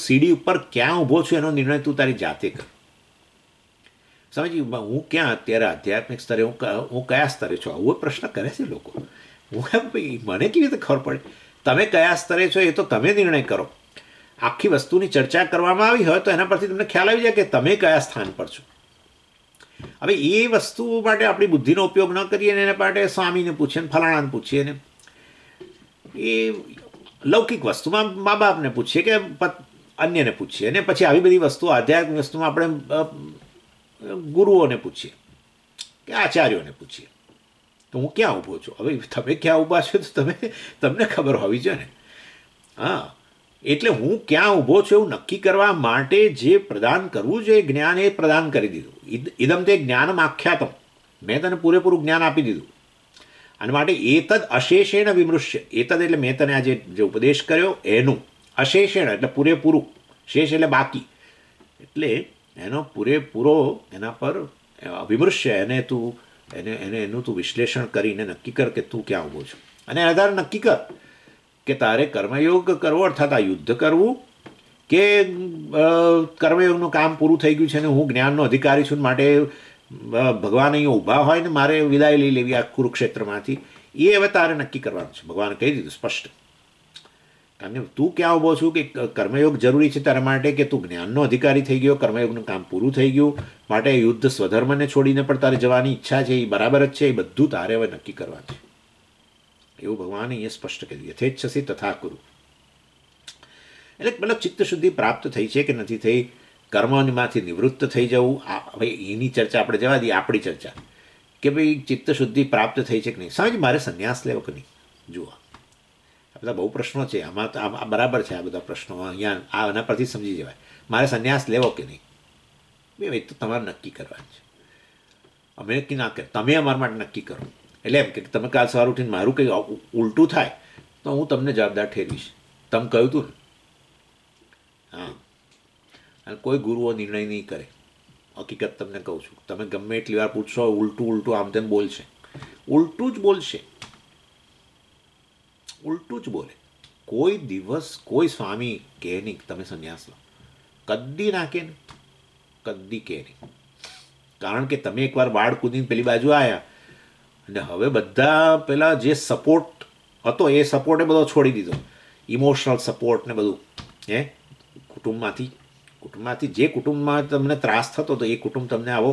સીડી ઉપર ક્યાં ઊભો છું એનો નિર્ણય તું તારી જાતે કર. સમજી, હું ક્યાં અત્યારે આધ્યાત્મિક સ્તરે, હું કયા સ્તરે છું, આવો પ્રશ્ન કરે છે લોકો. હું એમ મને કેવી રીતે ખબર પડે? તમે કયા સ્તરે છો એ તો તમે નિર્ણય કરો. આખી વસ્તુની ચર્ચા કરવામાં આવી હોય તો એના પરથી તમને ખ્યાલ આવી જાય કે તમે કયા સ્થાન પર છો. હવે એ વસ્તુ માટે આપણી બુદ્ધિનો ઉપયોગ ન કરીએ ને એના માટે સ્વામીને પૂછીએ ને ફલાણાને પૂછીએ ને એ લૌકિક વસ્તુમાં મા બાપને પૂછીએ કે અન્યને પૂછીએ ને પછી આવી બધી વસ્તુઓ આધ્યાત્મિક વસ્તુમાં આપણે ગુરુઓને પૂછીએ કે આચાર્યોને પૂછીએ. તો હું ક્યાં ઊભો છું? હવે તમે ક્યાં ઊભા છો તો તમને ખબર હોવી જોઈએ ને. હા, એટલે હું ક્યાં ઊભો છું એવું નક્કી કરવા માટે જે પ્રદાન કરવું જોઈએ જ્ઞાન એ પ્રદાન કરી દીધું. ઇદમ તે જ્ઞાનમ આખ્યાતમ, મેં તને પૂરેપૂરું જ્ઞાન આપી દીધું. અને માટે એતદ અશેષેણ વિમૃશ્ય, એતદ એટલે મેં તને આ જે ઉપદેશ કર્યો એનું, અશેષેણ એટલે પૂરેપૂરું, શેષ એટલે બાકી, એટલે એનો પૂરેપૂરો એના પર વિમૃશ્ય, એનું તું વિશ્લેષણ કરીને નક્કી કર કે તું ક્યાં ઊભો છો. અને આધારે નક્કી કર કે તારે કર્મયોગ કરવો અર્થાત આ યુદ્ધ કરવું કે કર્મયોગનું કામ પૂરું થઈ ગયું છે ને હું જ્ઞાનનો અધિકારી છું, માટે ભગવાન અહીંયા ઊભા હોય ને મારે વિદાય લઈ લેવી આ કુરુક્ષેત્રમાંથી, એ હવે તારે નક્કી કરવાનું છે. ભગવાને કહી દીધું સ્પષ્ટ. કારણ કે તું ક્યાં ઊભો છું કે કર્મયોગ જરૂરી છે તારા માટે કે તું જ્ઞાનનો અધિકારી થઈ ગયો, કર્મયોગનું કામ પૂરું થઈ ગયું, માટે યુદ્ધ સ્વધર્મને છોડીને પણ તારે જવાની ઈચ્છા છે, એ બરાબર જ છે, એ બધું તારે હવે નક્કી કરવાનું છે. એવું ભગવાને અહીંયા સ્પષ્ટ કરી દીધું. યથેચ્છસી તથા કુરુ. એટલે મતલબ ચિત્તશુદ્ધિ પ્રાપ્ત થઈ છે કે નથી થઈ, કર્મમાંથી નિવૃત્ત થઈ જવું, હવે એની ચર્ચા આપણે જવા દઈએ. આપણી ચર્ચા કે ભાઈ ચિત્તશુદ્ધિ પ્રાપ્ત થઈ છે કે નહીં. સમજ, મારે સંન્યાસ લેવો કે નહીં? જુઓ, આ બધા બહુ પ્રશ્નો છે આમાં, તો આ બરાબર છે. આ બધા પ્રશ્નો અહીંયા આના પરથી સમજી જવાય. મારે સંન્યાસ લેવો કે નહીં, એ તો તમારે નક્કી કરવાનું છે. અમે નક્કી ના કરે, તમે અમારા માટે નક્કી કરો. એટલે એમ કે તમે કાલ સવાર ઉઠીને મારું કંઈ ઉલટું થાય તો હું તમને જવાબદાર ઠેરવીશ. તમે કહ્યું હતું ને. હા, અને કોઈ ગુરુઓ નિર્ણય નહીં કરે. હકીકત તમને કહું છું, તમે ગમે એટલી વાર પૂછશો ઉલટું આમ તેમ બોલશે, ઉલટું જ બોલશે, ઉલટું જ બોલે. કોઈ દિવસ કોઈ સ્વામી કહે નહીં તમે સંન્યાસ લો, કદી ના કહે નહીં, કદી કહે નહીં. કારણ કે તમે એકવાર વાળ કૂદીને પેલી બાજુ આવ્યા અને હવે બધા પેલા જે સપોર્ટ હતો એ સપોર્ટે બધો છોડી દીધો, ઇમોશનલ સપોર્ટ ને બધું. કુટુંબમાંથી જે કુટુંબમાં તમને ત્રાસ થતો હતો એ કુટુંબ તમને આવો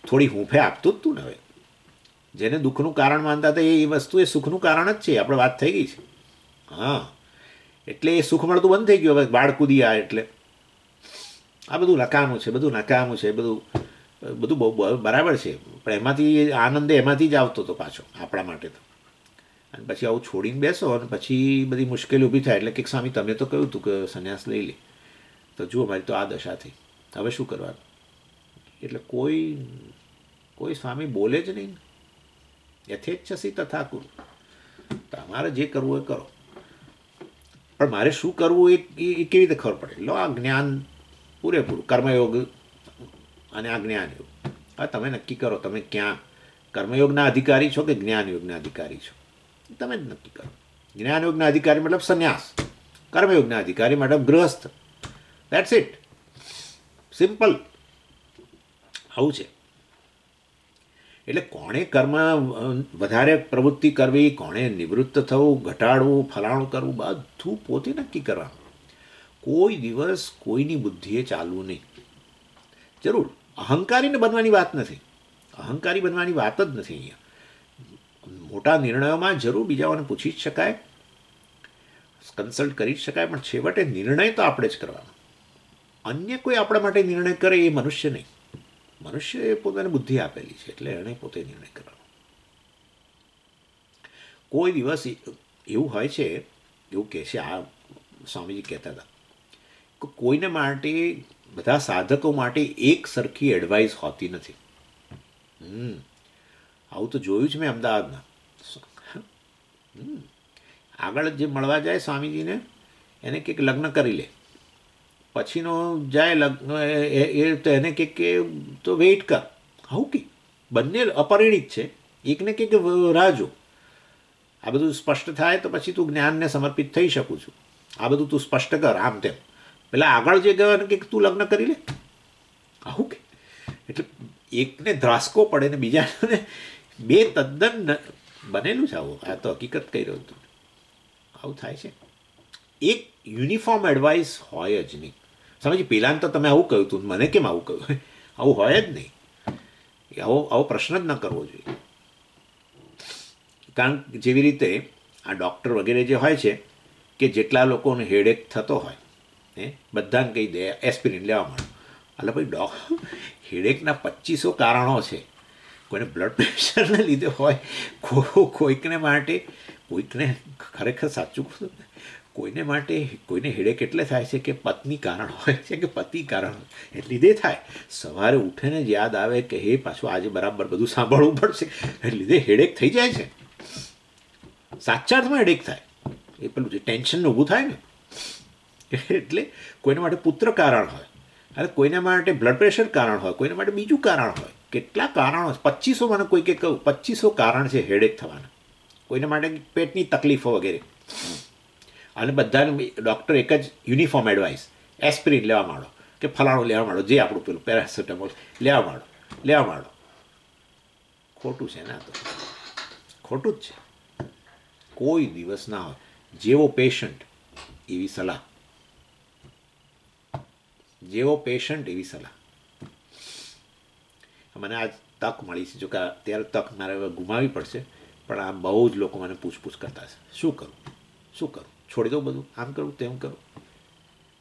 થોડી હૂંફે આપતું જ હતું ને. હવે જેને દુઃખનું કારણ માનતા હતા એ વસ્તુ એ સુખનું કારણ જ છે. આપણે વાત થઈ ગઈ છે. હા, એટલે એ સુખ મળતું બંધ થઈ ગયું હવે વાળ કૂદી આ. એટલે આ બધું નકામું છે, બધું નકામું છે, બધું બહુ બરાબર છે, પણ એમાંથી આનંદ એમાંથી જ આવતો હતો પાછો આપણા માટે તો. અને પછી આવું છોડીને બેસો અને પછી બધી મુશ્કેલી ઊભી થાય. એટલે કે સ્વામી તમે તો કહ્યું હતું કે સંન્યાસ લઈ લે, તો જુઓ મારી તો આ દશા થઈ, હવે શું કરવાનું? એટલે કોઈ સ્વામી બોલે જ નહીં. યથેચ્છસી તથા કુરુ, તમારે જે કરવું એ કરો. પણ મારે શું કરવું એ કેવી રીતે ખબર પડે? લો આ જ્ઞાન પૂરેપૂરું, કર્મયોગ અને આ જ્ઞાનયોગ. હવે તમે નક્કી કરો તમે ક્યાં કર્મયોગના અધિકારી છો કે જ્ઞાનયોગના અધિકારી છો, તમે જ નક્કી કરો. જ્ઞાનયોગના અધિકારી મતલબ સંન્યાસ, કર્મયોગના અધિકારી મતલબ ગૃહસ્થ. That's it, simple. આવું છે. એટલે કોણે કર્મ વધારે પ્રવૃત્તિ કરવી, કોણે નિવૃત્ત થવું, ઘટાડવું, ફલાણું કરવું, બધું પોતે નક્કી કરવાનું. કોઈ દિવસ કોઈની બુદ્ધિએ ચાલવું નહીં. જરૂર અહંકારીને બનવાની વાત નથી, અહંકારી બનવાની વાત જ નથી અહીંયા. મોટા નિર્ણયોમાં જરૂર બીજાઓને પૂછી જ શકાય, કન્સલ્ટ કરી જ શકાય, પણ છેવટે નિર્ણય તો આપણે જ કરવાનો. અન્ય કોઈ આપણા માટે નિર્ણય કરે એ મનુષ્ય નહીં. મનુષ્યએ પોતાને બુદ્ધિ આપેલી છે, એટલે એણે પોતે નિર્ણય કરવાનો. કોઈ દિવસ એવું હોય છે, એવું કહે છે, આ સ્વામીજી કહેતા હતા કે કોઈને માટે, બધા સાધકો માટે એક સરખી એડવાઇસ હોતી નથી. આવું તો જોયું છે મેં અમદાવાદમાં. આગળ જે મળવા જાય સ્વામીજીને, એને કંઈક લગ્ન કરી લે, પછીનો જાય લગ્ન એ તો એને કે તો વેઇટ કર. આવું કે બંને અપરિણિત છે, એકને કે રાહ જો, આ બધું સ્પષ્ટ થાય તો પછી તું જ્ઞાનને સમર્પિત થઈ શકું છું, આ બધું તું સ્પષ્ટ કર, આમ તેમ. પેલા આગળ જે ગયો એને કે તું લગ્ન કરી લે. આવું કે એટલે એકને ધ્રાસકો પડે ને બીજાને બે તદ્દન બનેલું છે. આવું આ તો હકીકત કહી રહ્યો હતું. આવું થાય છે. એક યુનિફોર્મ એડવાઇસ હોય જ નહીં. સમજી, પહેલાં તો તમે આવું કહ્યું હતું, મને કેમ આવું કહ્યું? આવું હોય જ નહીં. આવો પ્રશ્ન જ ન કરવો જોઈએ. કારણ કે જેવી રીતે આ ડૉક્ટર વગેરે જે હોય છે, કે જેટલા લોકોને હેડેક થતો હોય બધાને કહી દે એસ્પિરિન લેવા માંડો. એટલે ભાઈ હેડેકના 2500 કારણો છે. કોઈને બ્લડ પ્રેશરને લીધે હોય, કોઈકને માટે, કોઈકને ખરેખર સાચું કોઈને માટે, કોઈને હેડેક એટલે થાય છે કે પત્ની કારણ હોય છે, કે પતિ કારણ એટલે લીધે થાય. સવારે ઉઠીને જ યાદ આવે કે હે પાછું આજે બરાબર બધું સાંભળવું પડશે, એટલે લીધે હેડેક થઈ જાય છે. સાચા અર્થમાં હેડેક થાય, એ પેલું જે ટેન્શન ઊભું થાય ને. એટલે કોઈને માટે પુત્ર કારણ હોય, અરે કોઈને માટે બ્લડ પ્રેશર કારણ હોય, કોઈને માટે બીજું કારણ હોય. કેટલા કારણો, 2500 મને કોઈ કે કહું 2500 કારણ છે હેડેક થવાના. કોઈને માટે પેટની તકલીફો વગેરે. અને બધાને ડૉક્ટર એક જ યુનિફોર્મ એડવાઇસ, એસ્પિરિન લેવા માંડો, કે ફલાણું લેવા માંડો, જે આપણું પેલું પેરાસિટામોલ લેવા માંડો. ખોટું છે ને, તો ખોટું જ છે. કોઈ દિવસ ના હોય. જેવો પેશન્ટ એવી સલાહ, જેવો પેશન્ટ એવી સલાહ. મને આજ તક મળી છે, જો કે અત્યારે તક મારે ગુમાવવી પડશે, પણ આ બહુ જ લોકો મને પૂછપૂછ કરતા છે, શું કરું, છોડી દઉં બધું, આમ કરું તેમ કરું.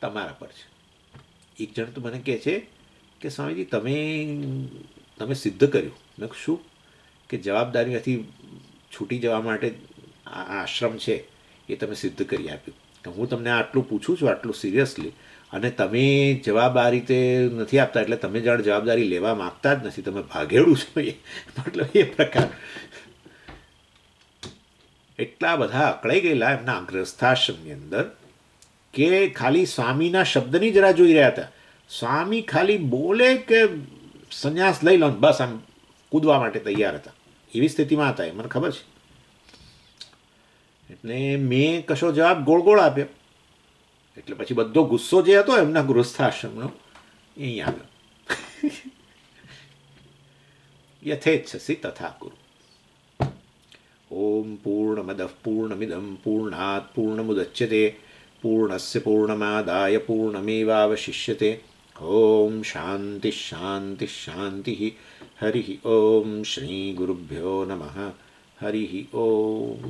તમારા પર છે. એક જણ તો મને કહે છે કે સ્વામીજી તમે સિદ્ધ કર્યું. મેં શું? કે જવાબદારીમાંથી છૂટી જવા માટે આ આશ્રમ છે એ તમે સિદ્ધ કરી આપ્યું. કે હું તમને આટલું પૂછું છું, આટલું સિરિયસલી, અને તમે જવાબ આ રીતે નથી આપતા, એટલે તમે જાણ જવાબદારી લેવા માગતા જ નથી, તમે ભાગેડું છો. મતલબ એ પ્રકાર એટલા બધા અકળાઈ ગયેલા એમના ગ્રસ્થાશ્રમની અંદર કે ખાલી સ્વામીના શબ્દની જ રાહ જોઈ રહ્યા હતા. સ્વામી ખાલી બોલે કે સંન્યાસ લઈ લો, બસ આમ કૂદવા માટે તૈયાર હતા. એવી સ્થિતિમાં હતા, એ મને ખબર છે. એટલે મેં કશો જવાબ ગોળ આપ્યો. એટલે પછી બધો ગુસ્સો જે હતો એમના ગૃહસ્થાશ્રમનો એ અહીં આવ્યો. યથેચ્છસી તથા કુરુ. ઓમ પૂર્ણમદ પૂર્ણમિદમ પૂર્ણાત પૂર્ણમુદચ્યતે પૂર્ણસ્ય પૂર્ણમાદાય પૂર્ણમેવાવશિષ્યતે. ઓમ શાંતિ શાંતિ શાંતિ. હરિ ઓમ શ્રી ગુરુભ્યો નમઃ. હરિ ઓમ.